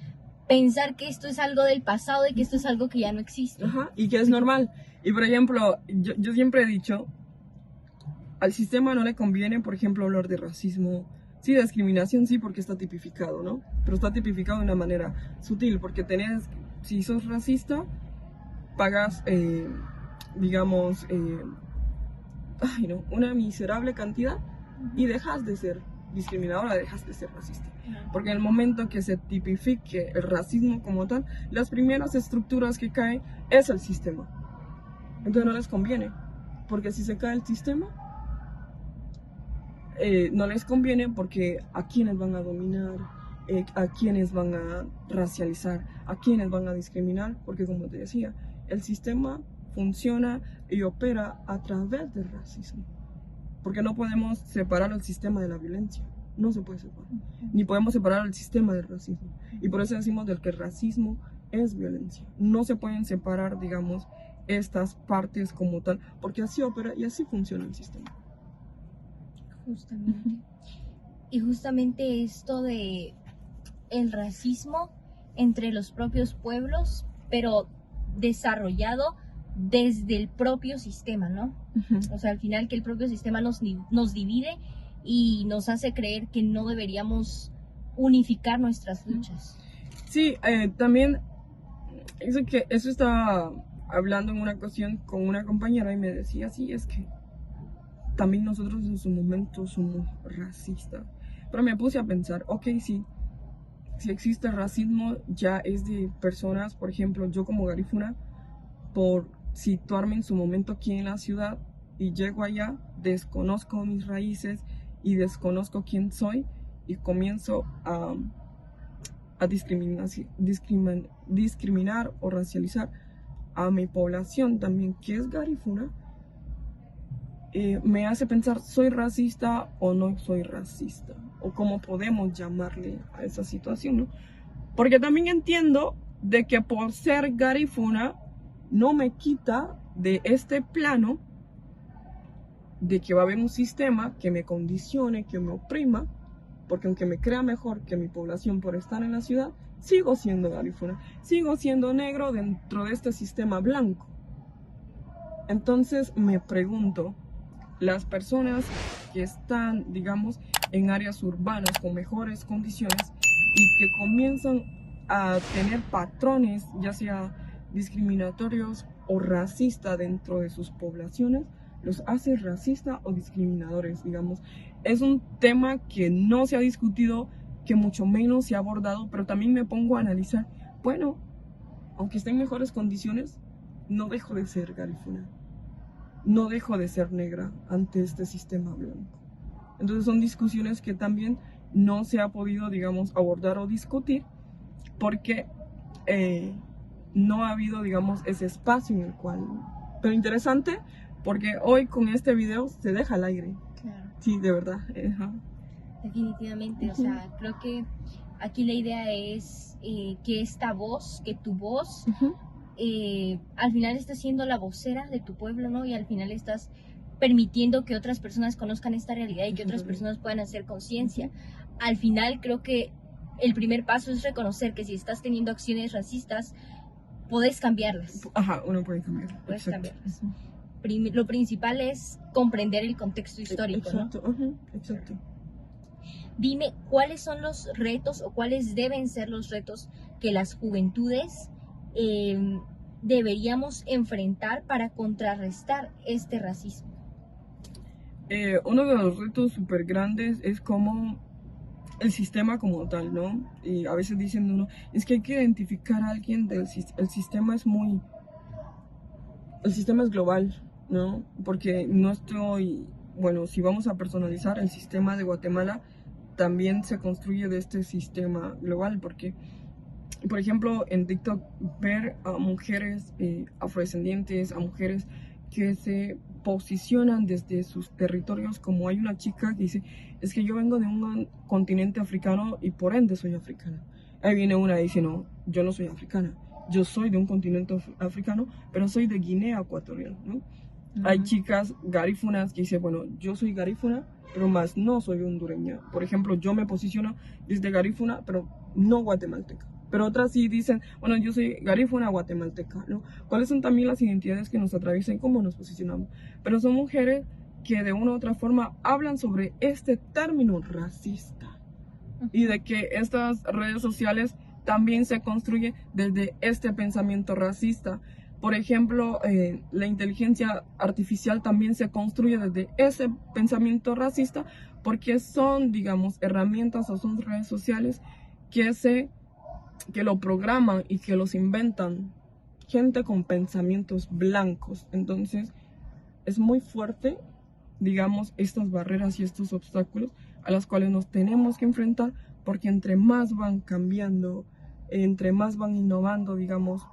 pensar que esto es algo del pasado y que esto es algo que ya no existe. Ajá, y que es normal. Y por ejemplo, yo siempre he dicho, al sistema no le conviene, por ejemplo, hablar de racismo. Sí, de discriminación sí, porque está tipificado, ¿no? Pero está tipificado de una manera sutil, porque si sos racista, pagas, digamos, una miserable cantidad y dejas de ser discriminadora, dejas de ser racista. Porque en el momento que se tipifique el racismo como tal, las primeras estructuras que caen es el sistema. Entonces no les conviene, porque si se cae el sistema, no les conviene, porque a quienes van a dominar, a quienes van a racializar, a quienes van a discriminar, porque como te decía, el sistema funciona y opera a través del racismo, porque no podemos separar el sistema de la violencia, no se puede separar, ni podemos separar el sistema del racismo, y por eso decimos que el racismo es violencia, no se pueden separar, digamos, estas partes como tal, porque así opera y así funciona el sistema. Justamente. Y justamente esto de el racismo entre los propios pueblos, pero desarrollado desde el propio sistema, ¿no? O sea, al final que el propio sistema nos divide y nos hace creer que no deberíamos unificar nuestras luchas. Sí, también eso estaba hablando en una ocasión con una compañera y me decía, sí, es que también nosotros en su momento somos racistas. Pero me puse a pensar, ok, sí, si existe racismo ya es de personas, por ejemplo, yo como garífuna, por situarme en su momento aquí en la ciudad, y llego allá, desconozco mis raíces y desconozco quién soy y comienzo a discriminar o racializar a mi población también, que es garífuna, me hace pensar, ¿soy racista o no soy racista? O cómo podemos llamarle a esa situación, ¿no? Porque también entiendo de que por ser garífuna no me quita de este plano de que va a haber un sistema que me condicione, que me oprima, porque aunque me crea mejor que mi población por estar en la ciudad, sigo siendo garífuna, sigo siendo negro dentro de este sistema blanco. Entonces me pregunto, las personas que están, digamos, en áreas urbanas con mejores condiciones y que comienzan a tener patrones, ya sea discriminatorios o racistas dentro de sus poblaciones, los hace racistas o discriminadores, digamos. Es un tema que no se ha discutido, que mucho menos se ha abordado, pero también me pongo a analizar, bueno, aunque esté en mejores condiciones, no dejo de ser garífuna, no dejo de ser negra ante este sistema blanco. Entonces son discusiones que también no se ha podido, digamos, abordar o discutir, porque no ha habido, digamos, ese espacio en el cual... Pero interesante, porque hoy con este video se deja al aire. Claro. Sí, de verdad. Definitivamente, o sea, creo que aquí la idea es que esta voz, que tu voz, al final estás siendo la vocera de tu pueblo, ¿no? Y al final estás permitiendo que otras personas conozcan esta realidad y que otras personas puedan hacer conciencia. Al final creo que el primer paso es reconocer que si estás teniendo acciones racistas, puedes cambiarlas. Ajá, uno puede cambiarlas. Puedes cambiarlas. Lo principal es comprender el contexto histórico, exacto, ¿no? Exacto. Dime, ¿cuáles son los retos o cuáles deben ser los retos que las juventudes deberíamos enfrentar para contrarrestar este racismo? Uno de los retos súper grandes es como el sistema como tal, ¿no? Y a veces dicen uno, es que hay que identificar a alguien el sistema es muy... El sistema es global, ¿no? Porque no estoy... Bueno, si vamos a personalizar, el sistema de Guatemala también se construye de este sistema global, porque, por ejemplo, en TikTok, ver a mujeres afrodescendientes, a mujeres que se posicionan desde sus territorios, como hay una chica que dice, es que yo vengo de un continente africano y por ende soy africana. Ahí viene una y dice, no, yo no soy africana, yo soy de un continente africano, pero soy de Guinea Ecuatorial, ¿no? Hay chicas garífunas que dicen, bueno, yo soy garífuna, pero más no soy hondureña. Por ejemplo, yo me posiciono desde garífuna, pero no guatemalteca. Pero otras sí dicen, bueno, yo soy garífuna guatemalteca, ¿no? ¿Cuáles son también las identidades que nos atraviesan y cómo nos posicionamos? Pero son mujeres que de una u otra forma hablan sobre este término racista. Y de que estas redes sociales también se construyen desde este pensamiento racista. Por ejemplo, la inteligencia artificial también se construye desde ese pensamiento racista porque son, digamos, herramientas o son redes sociales que lo programan y que los inventan gente con pensamientos blancos. Entonces, es muy fuerte, digamos, estas barreras y estos obstáculos a los cuales nos tenemos que enfrentar porque entre más van cambiando, entre más van innovando, digamos,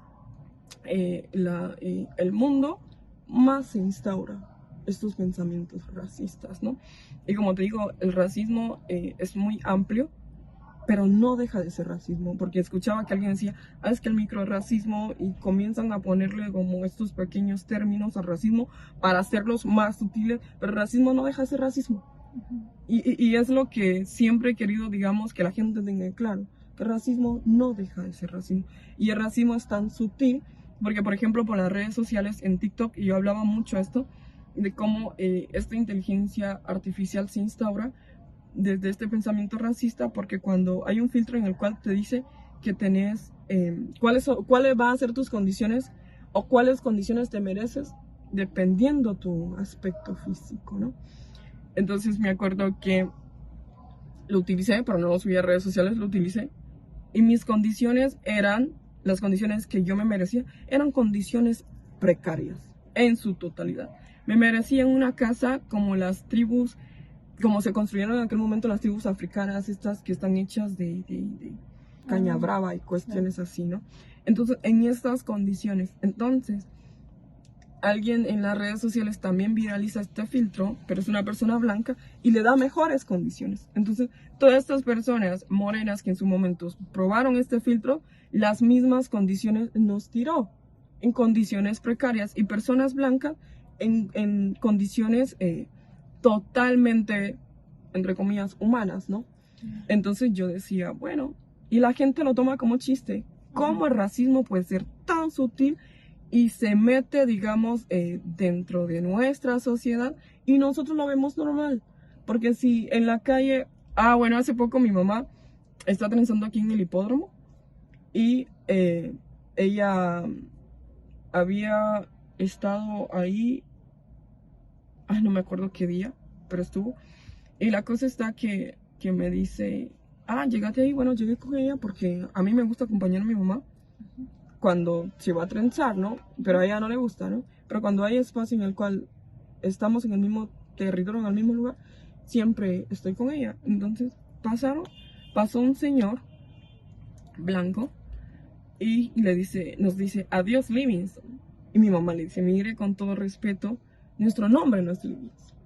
el mundo, más se instaura estos pensamientos racistas, ¿no? Y como te digo, el racismo es muy amplio, pero no deja de ser racismo, porque escuchaba que alguien decía, es que el microracismo, y comienzan a ponerle como estos pequeños términos al racismo para hacerlos más sutiles, pero el racismo no deja de ser racismo. Y es lo que siempre he querido, digamos, que la gente tenga claro, que el racismo no deja de ser racismo. Y el racismo es tan sutil, porque por ejemplo por las redes sociales, en TikTok, y yo hablaba mucho esto, de cómo esta inteligencia artificial se instaura desde este pensamiento racista, porque cuando hay un filtro en el cual te dice que tenés, cuáles van a ser tus condiciones o cuáles condiciones te mereces, dependiendo tu aspecto físico, ¿no? Entonces me acuerdo que lo utilicé, pero no lo subí a redes sociales, lo utilicé, y mis condiciones eran, las condiciones que yo me merecía, eran condiciones precarias en su totalidad. me merecía una casa como las tribus, como se construyeron en aquel momento las tribus africanas, estas que están hechas de caña brava y cuestiones así, ¿no? Entonces, en estas condiciones, entonces, alguien en las redes sociales también viraliza este filtro, pero es una persona blanca y le da mejores condiciones. Entonces, todas estas personas morenas que en su momento probaron este filtro, las mismas condiciones nos tiró, en condiciones precarias, y personas blancas en condiciones totalmente, entre comillas, humanas, ¿no? Entonces yo decía, bueno, y la gente lo toma como chiste. ¿Cómo el racismo puede ser tan sutil y se mete, digamos, dentro de nuestra sociedad y nosotros lo vemos normal? Porque si en la calle, bueno, hace poco mi mamá está trenzando aquí en el hipódromo y ella había estado ahí, no me acuerdo qué día, pero estuvo. Y la cosa está que me dice, llegaste ahí. Bueno, llegué con ella porque a mí me gusta acompañar a mi mamá cuando se va a trenzar, ¿no? Pero a ella no le gusta, ¿no? Pero cuando hay espacio en el cual estamos en el mismo territorio, en el mismo lugar, siempre estoy con ella. Entonces pasó un señor blanco y nos dice, adiós Livingston. Y mi mamá le dice, mire, con todo respeto, nuestro nombre no es Livingston.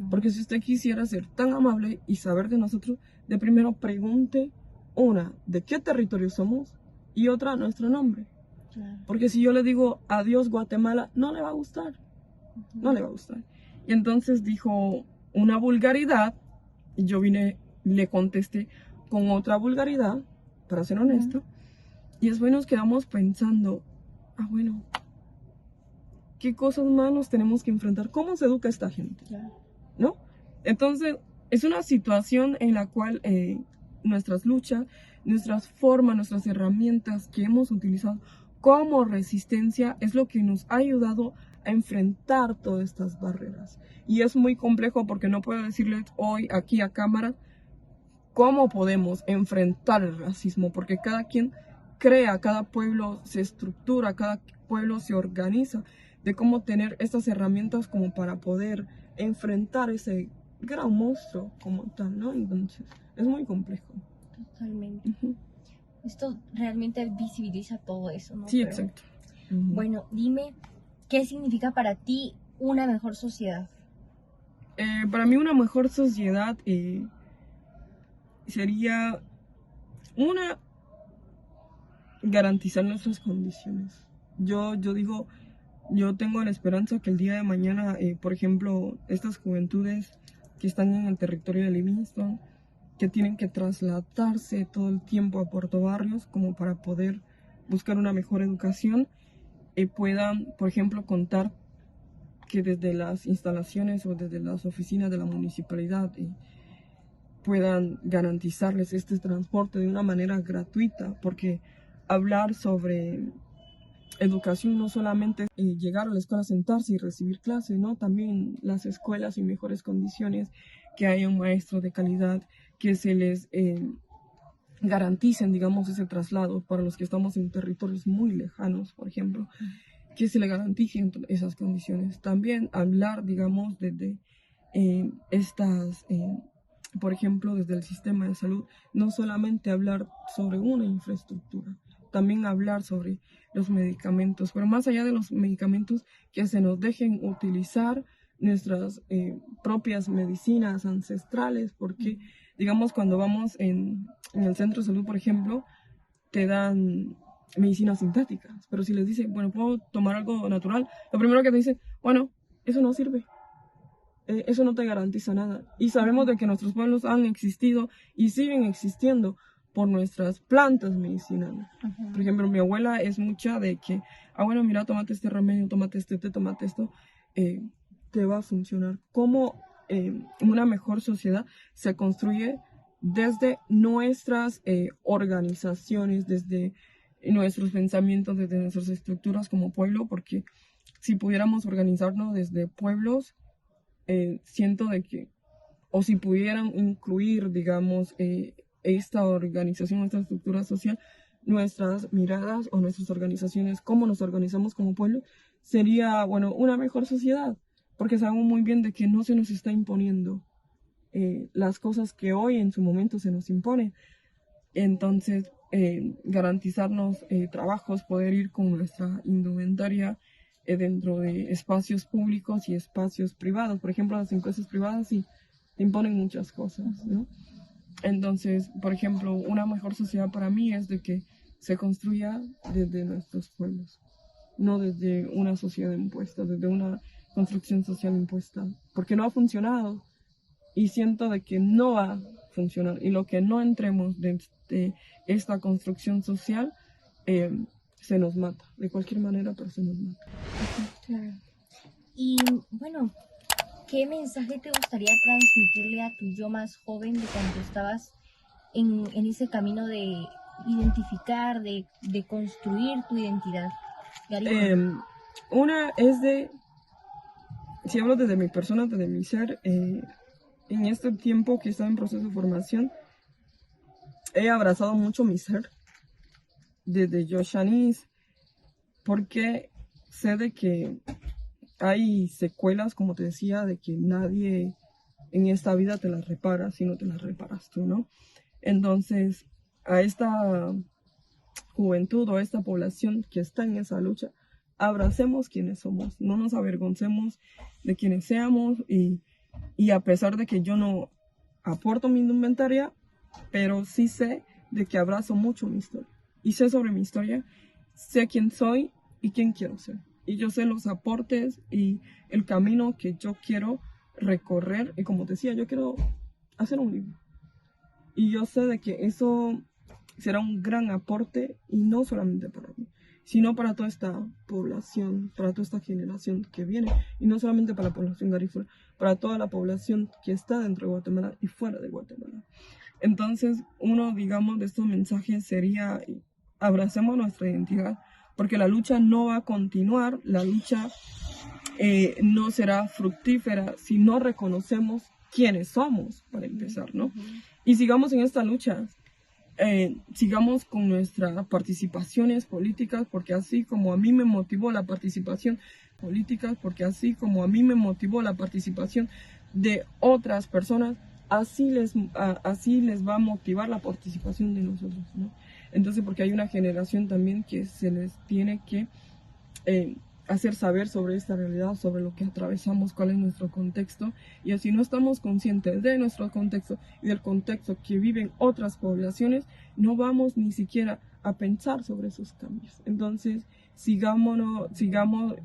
Porque si usted quisiera ser tan amable y saber de nosotros, de primero pregunte, una, de qué territorio somos, y otra, nuestro nombre. Claro. Porque si yo le digo adiós Guatemala, no le va a gustar. No le va a gustar. Y entonces dijo una vulgaridad, y yo le contesté con otra vulgaridad, para ser honesto, y después nos quedamos pensando, bueno, ¿qué cosas más nos tenemos que enfrentar? ¿Cómo se educa esta gente? ¿No? Entonces, es una situación en la cual nuestras luchas, nuestras formas, nuestras herramientas que hemos utilizado como resistencia es lo que nos ha ayudado a enfrentar todas estas barreras. Y es muy complejo porque no puedo decirles hoy aquí a cámara cómo podemos enfrentar el racismo, porque cada quien crea, cada pueblo se estructura, cada pueblo se organiza de cómo tener estas herramientas como para poder enfrentar ese gran monstruo como tal, ¿no? Entonces, es muy complejo. Totalmente. Esto realmente visibiliza todo eso, ¿no? Sí, exacto. Bueno, dime, ¿qué significa para ti una mejor sociedad? Para mí una mejor sociedad sería garantizar nuestras condiciones. Yo digo, yo tengo la esperanza que el día de mañana, por ejemplo, estas juventudes que están en el territorio de Livingston, que tienen que trasladarse todo el tiempo a Puerto Barrios como para poder buscar una mejor educación, puedan, por ejemplo, contar que desde las instalaciones o desde las oficinas de la municipalidad puedan garantizarles este transporte de una manera gratuita, porque hablar sobre educación no solamente es llegar a la escuela, sentarse y recibir clases, ¿no? También las escuelas en mejores condiciones, que haya un maestro de calidad, que se les garanticen, digamos, ese traslado para los que estamos en territorios muy lejanos, por ejemplo, que se le garanticen esas condiciones. También hablar, digamos, desde por ejemplo, desde el sistema de salud, no solamente hablar sobre una infraestructura, también hablar sobre los medicamentos, pero más allá de los medicamentos, que se nos dejen utilizar nuestras propias medicinas ancestrales, porque, digamos, cuando vamos en el centro de salud, por ejemplo, te dan medicinas sintéticas, pero si les dice, bueno, ¿puedo tomar algo natural? Lo primero que te dice, bueno, eso no sirve. Eso no te garantiza nada. Y sabemos de que nuestros pueblos han existido y siguen existiendo por nuestras plantas medicinales. Por ejemplo, mi abuela es mucha de que, bueno, mira, tómate este remedio, tómate este té, tómate esto, te va a funcionar. Cómo una mejor sociedad se construye desde nuestras organizaciones, desde nuestros pensamientos, desde nuestras estructuras como pueblo, porque si pudiéramos organizarnos desde pueblos, siento de que, o si pudieran incluir, digamos, esta organización, esta estructura social, nuestras miradas o nuestras organizaciones, cómo nos organizamos como pueblo, sería, bueno, una mejor sociedad. porque sabemos muy bien de que no se nos está imponiendo las cosas que hoy en su momento se nos imponen. Entonces, garantizarnos trabajos, poder ir con nuestra indumentaria dentro de espacios públicos y espacios privados. Por ejemplo, las empresas privadas sí te imponen muchas cosas, ¿no? Entonces, por ejemplo, una mejor sociedad para mí es de que se construya desde nuestros pueblos, no desde una sociedad impuesta, desde una construcción social impuesta, porque no ha funcionado y siento de que no va a funcionar, y lo que no entremos desde esta construcción social se nos mata, de cualquier manera, pero se nos mata. Claro. Y bueno, ¿qué mensaje te gustaría transmitirle a tu yo más joven de cuando estabas en ese camino de identificar, de construir tu identidad garífuna? Una es de, si hablo desde mi persona, desde mi ser, en este tiempo que estaba en proceso de formación, he abrazado mucho mi ser, desde yo, Shanice, porque sé de que hay secuelas, como te decía, de que nadie en esta vida te las repara, si no te las reparas tú, ¿no? Entonces, a esta juventud o a esta población que está en esa lucha, abracemos quienes somos, no nos avergoncemos de quienes seamos, y a pesar de que yo no aporto mi indumentaria, pero sí sé de que abrazo mucho mi historia, y sé sobre mi historia, sé quién soy y quién quiero ser, y yo sé los aportes y el camino que yo quiero recorrer, y como te decía, yo quiero hacer un libro, y yo sé de que eso será un gran aporte, y no solamente para mí, sino para toda esta población, para toda esta generación que viene, y no solamente para la población garífuna, para toda la población que está dentro de Guatemala y fuera de Guatemala. Entonces, uno, digamos, de estos mensajes sería, abracemos nuestra identidad, porque la lucha no va a continuar, la lucha no será fructífera si no reconocemos quiénes somos, para empezar, ¿no? Y sigamos en esta lucha. Sigamos con nuestras participaciones políticas, porque así como a mí me motivó la participación política, porque así como a mí me motivó la participación de otras personas, así les va a motivar la participación de nosotros, ¿no? Entonces, porque hay una generación también que se les tiene que hacer saber sobre esta realidad, sobre lo que atravesamos, cuál es nuestro contexto, y así no estamos conscientes de nuestro contexto y del contexto que viven otras poblaciones, no vamos ni siquiera a pensar sobre esos cambios. Entonces, sigamos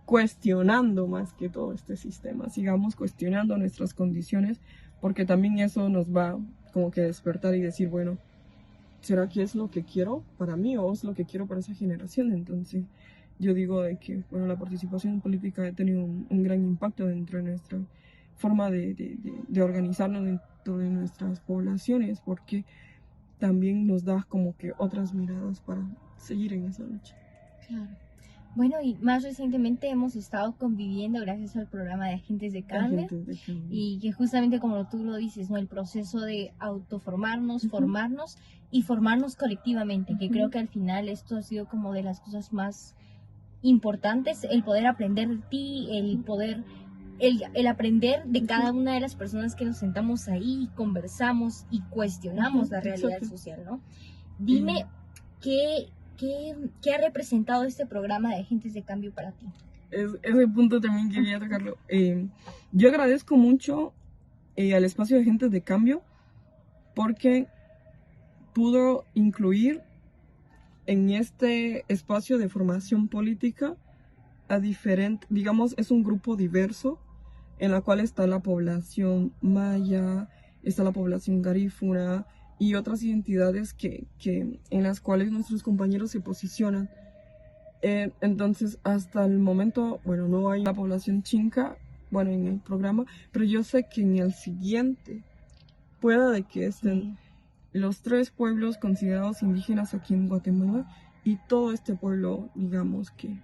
cuestionando más que todo este sistema, sigamos cuestionando nuestras condiciones, porque también eso nos va como que despertar y decir, bueno, ¿será que es lo que quiero para mí o es lo que quiero para esa generación? Entonces, yo digo de que, bueno, la participación política ha tenido un gran impacto dentro de nuestra forma de organizarnos dentro de nuestras poblaciones, porque también nos da como que otras miradas para seguir en esa lucha. Claro. Bueno, y más recientemente hemos estado conviviendo gracias al programa de Agentes de Cambio, y que justamente como tú lo dices, ¿no? El proceso de autoformarnos, formarnos y formarnos colectivamente, que creo que al final esto ha sido como de las cosas más importantes, el poder aprender de ti, el poder, el aprender de cada una de las personas que nos sentamos ahí, conversamos y cuestionamos la realidad social, ¿no? Dime, ¿qué ha representado este programa de Agentes de Cambio para ti? Ese punto también quería tocarlo. Yo agradezco mucho al espacio de Agentes de Cambio, porque pudo incluir en este espacio de formación política a diferentes, digamos, es un grupo diverso en la cual está la población maya, está la población garífuna y otras identidades en las cuales nuestros compañeros se posicionan. Entonces, hasta el momento, bueno, no hay una población chinca, bueno, en el programa, pero yo sé que en el siguiente pueda de que estén los 3 pueblos considerados indígenas aquí en Guatemala y todo este pueblo, digamos, que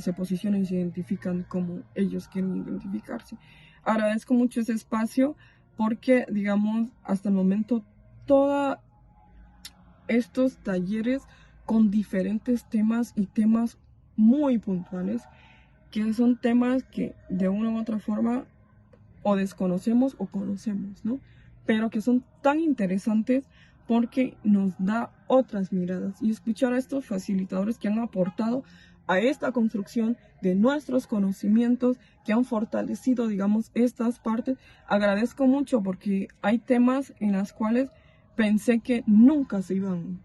se posicionan y se identifican como ellos quieren identificarse. Agradezco mucho ese espacio porque, digamos, hasta el momento, todos estos talleres con diferentes temas y temas muy puntuales que son temas que de una u otra forma o desconocemos o conocemos, ¿no? Pero que son tan interesantes porque nos da otras miradas. Y escuchar a estos facilitadores que han aportado a esta construcción de nuestros conocimientos, que han fortalecido, digamos, estas partes, agradezco mucho porque hay temas en los cuales pensé que nunca se iban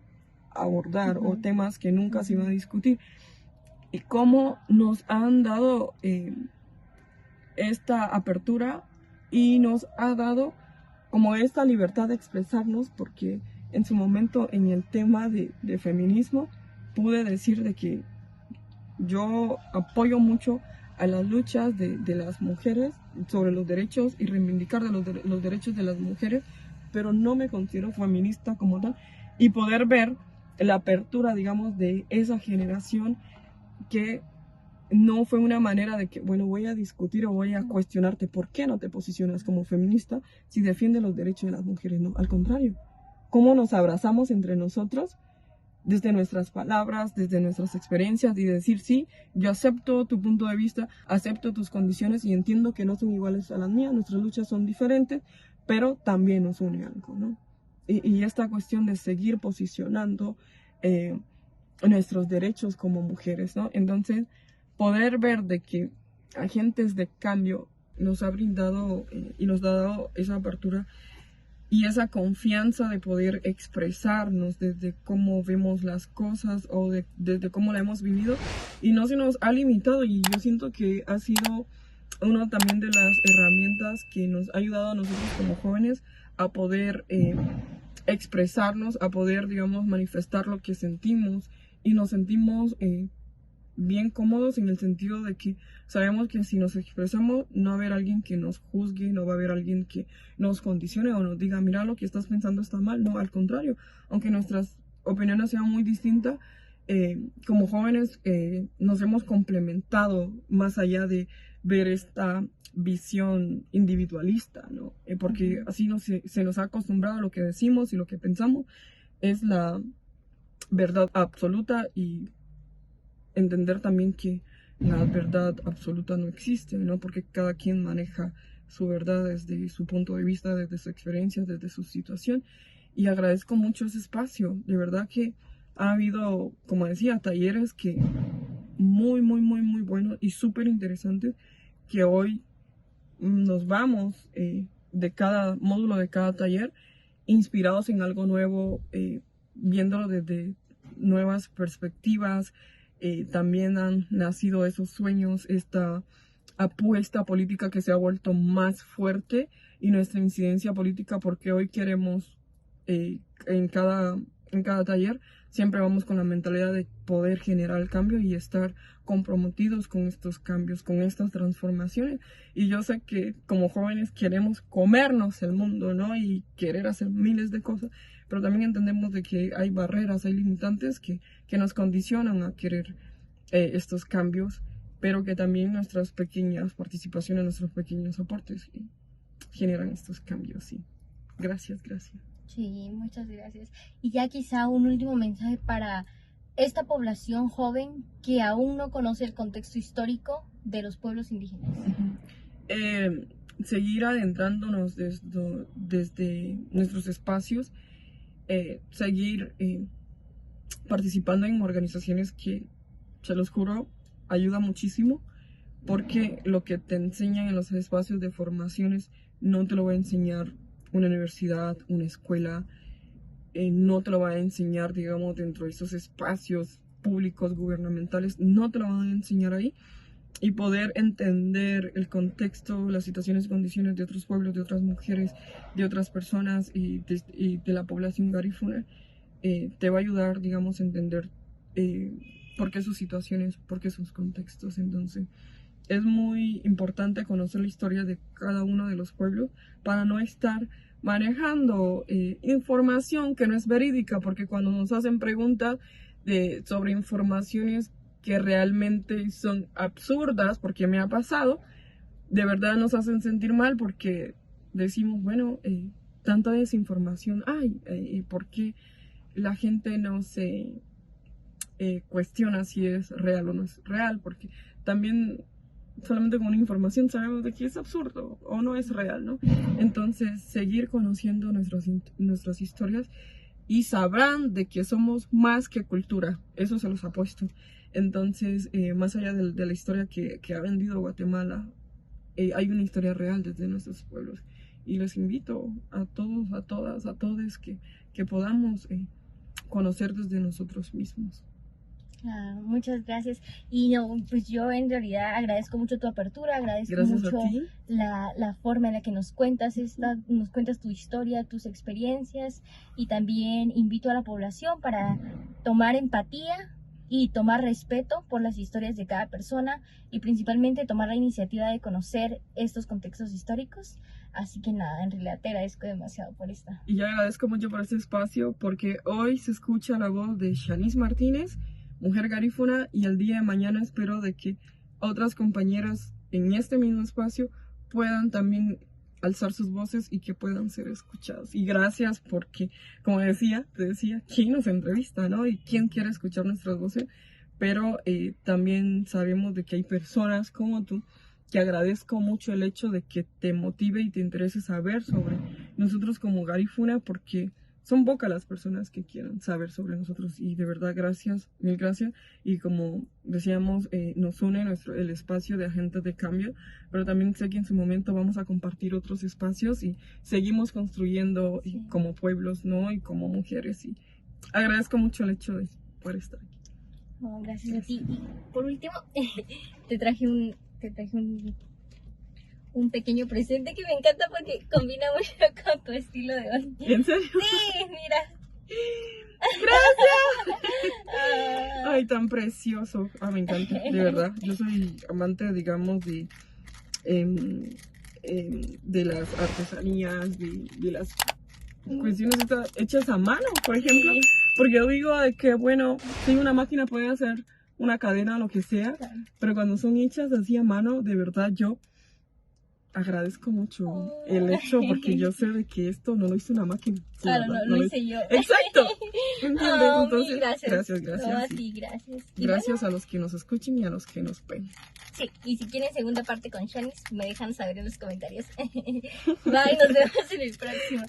a abordar o temas que nunca se iban a discutir. Y cómo nos han dado esta apertura y nos ha dado como esta libertad de expresarnos, porque en su momento en el tema de feminismo pude decir de que yo apoyo mucho a las luchas de las mujeres sobre los derechos y reivindicar de los derechos de las mujeres, pero no me considero feminista como tal, y poder ver la apertura, digamos, de esa generación que no fue una manera de que, bueno, voy a discutir o voy a cuestionarte por qué no te posicionas como feminista si defiendes los derechos de las mujeres. No, al contrario, cómo nos abrazamos entre nosotros desde nuestras palabras, desde nuestras experiencias, y decir, sí, yo acepto tu punto de vista, acepto tus condiciones y entiendo que no son iguales a las mías, nuestras luchas son diferentes, pero también nos une algo, ¿no? Y esta cuestión de seguir posicionando nuestros derechos como mujeres, ¿no? Entonces, poder ver de que agentes de cambio nos ha brindado y nos ha dado esa apertura y esa confianza de poder expresarnos desde cómo vemos las cosas o desde cómo la hemos vivido, y no se nos ha limitado, y yo siento que ha sido una también de las herramientas que nos ha ayudado a nosotros como jóvenes a poder expresarnos, a poder, digamos, manifestar lo que sentimos, y nos sentimos bien cómodos en el sentido de que sabemos que si nos expresamos no va a haber alguien que nos juzgue, no va a haber alguien que nos condicione o nos diga, mira, lo que estás pensando está mal. No, al contrario, aunque nuestras opiniones sean muy distintas, como jóvenes nos hemos complementado más allá de ver esta visión individualista, ¿no? Porque así se nos ha acostumbrado a lo que decimos y lo que pensamos es la verdad absoluta, y entender también que la verdad absoluta no existe, ¿no? Porque cada quien maneja su verdad desde su punto de vista, desde su experiencia, desde su situación. Y agradezco mucho ese espacio. De verdad que ha habido, como decía, talleres que muy, muy, muy, muy buenos y súper interesantes, que hoy nos vamos de cada módulo, de cada taller, inspirados en algo nuevo, viéndolo desde nuevas perspectivas. También han nacido esos sueños, esta apuesta política que se ha vuelto más fuerte, y nuestra incidencia política, porque hoy queremos en cada taller siempre vamos con la mentalidad de poder generar el cambio y estar comprometidos con estos cambios, con estas transformaciones. Y yo sé que como jóvenes queremos comernos el mundo, ¿no? Y querer hacer miles de cosas, pero también entendemos de que hay barreras, hay limitantes que nos condicionan a querer estos cambios, pero que también nuestras pequeñas participaciones, nuestros pequeños aportes generan estos cambios. Sí. Gracias, gracias. Sí, muchas gracias. Y ya quizá un último mensaje para esta población joven que aún no conoce el contexto histórico de los pueblos indígenas. Seguir adentrándonos desde nuestros espacios, seguir participando en organizaciones que, se los juro, ayuda muchísimo, porque lo que te enseñan en los espacios de formaciones no te lo va a enseñar una universidad, una escuela, no te lo va a enseñar, digamos, dentro de esos espacios públicos, gubernamentales, no te lo van a enseñar ahí. Y poder entender el contexto, las situaciones y condiciones de otros pueblos, de otras mujeres, de otras personas y de la población garífuna, te va a ayudar, digamos, a entender por qué sus situaciones, por qué sus contextos. Entonces, es muy importante conocer la historia de cada uno de los pueblos para no estar manejando información que no es verídica, porque cuando nos hacen preguntas sobre informaciones que realmente son absurdas, porque me ha pasado, de verdad nos hacen sentir mal, porque decimos, bueno, tanta desinformación hay, ¿por qué la gente no se cuestiona si es real o no es real? Porque también solamente con una información sabemos de que es absurdo o no es real, ¿no? Entonces, seguir conociendo nuestras historias y sabrán de que somos más que cultura, eso se los apuesto. Entonces, más allá de la historia que ha vendido Guatemala, hay una historia real desde nuestros pueblos. Y les invito a todos, a todas, a todos que podamos conocer desde nosotros mismos. Muchas gracias. Y no, pues yo en realidad agradezco mucho tu apertura, agradezco Gracias mucho a ti. la forma en la que nos cuentas tu historia, tus experiencias, y también invito a la población para tomar empatía y tomar respeto por las historias de cada persona, y principalmente tomar la iniciativa de conocer estos contextos históricos. Así que nada, en realidad te agradezco demasiado por esta. Y yo agradezco mucho por este espacio porque hoy se escucha la voz de Shanice Martínez, mujer garífuna, y el día de mañana espero de que otras compañeras en este mismo espacio puedan también alzar sus voces y que puedan ser escuchadas. Y gracias porque, como te decía, ¿quién nos entrevista, no? Y quién quiere escuchar nuestras voces, pero también sabemos de que hay personas como tú, que agradezco mucho el hecho de que te motive y te interese saber sobre nosotros como garífuna, porque son pocas las personas que quieran saber sobre nosotros, y de verdad gracias, mil gracias. Y como decíamos, nos une el espacio de agentes de cambio, pero también sé que en su momento vamos a compartir otros espacios y seguimos construyendo como pueblos, ¿no? Y como mujeres, y agradezco mucho el hecho de poder estar aquí. Oh, gracias a ti. Y por último, te traje un pequeño presente que me encanta porque combina mucho con tu estilo de hoy. ¿En serio? Sí, mira. ¡Gracias! Ay, tan precioso. Me encanta, de verdad. Yo soy amante, digamos, de las artesanías, de las cuestiones hechas a mano, por ejemplo. Sí. Porque yo digo de que, bueno, si una máquina puede hacer una cadena o lo que sea, Claro. pero cuando son hechas así a mano, de verdad yo agradezco mucho el hecho, porque yo sé de que esto no lo hizo una máquina. Claro, ¿verdad? no lo hice yo. Exacto. ¿Entiendes? Oh, Entonces, gracias. gracias. No, a Sí. ti, gracias. Y Gracias a los que nos escuchen y a los que nos ven. sí, y si quieren segunda parte con Shanice, me dejan saber en los comentarios. Bye, nos vemos en el próximo.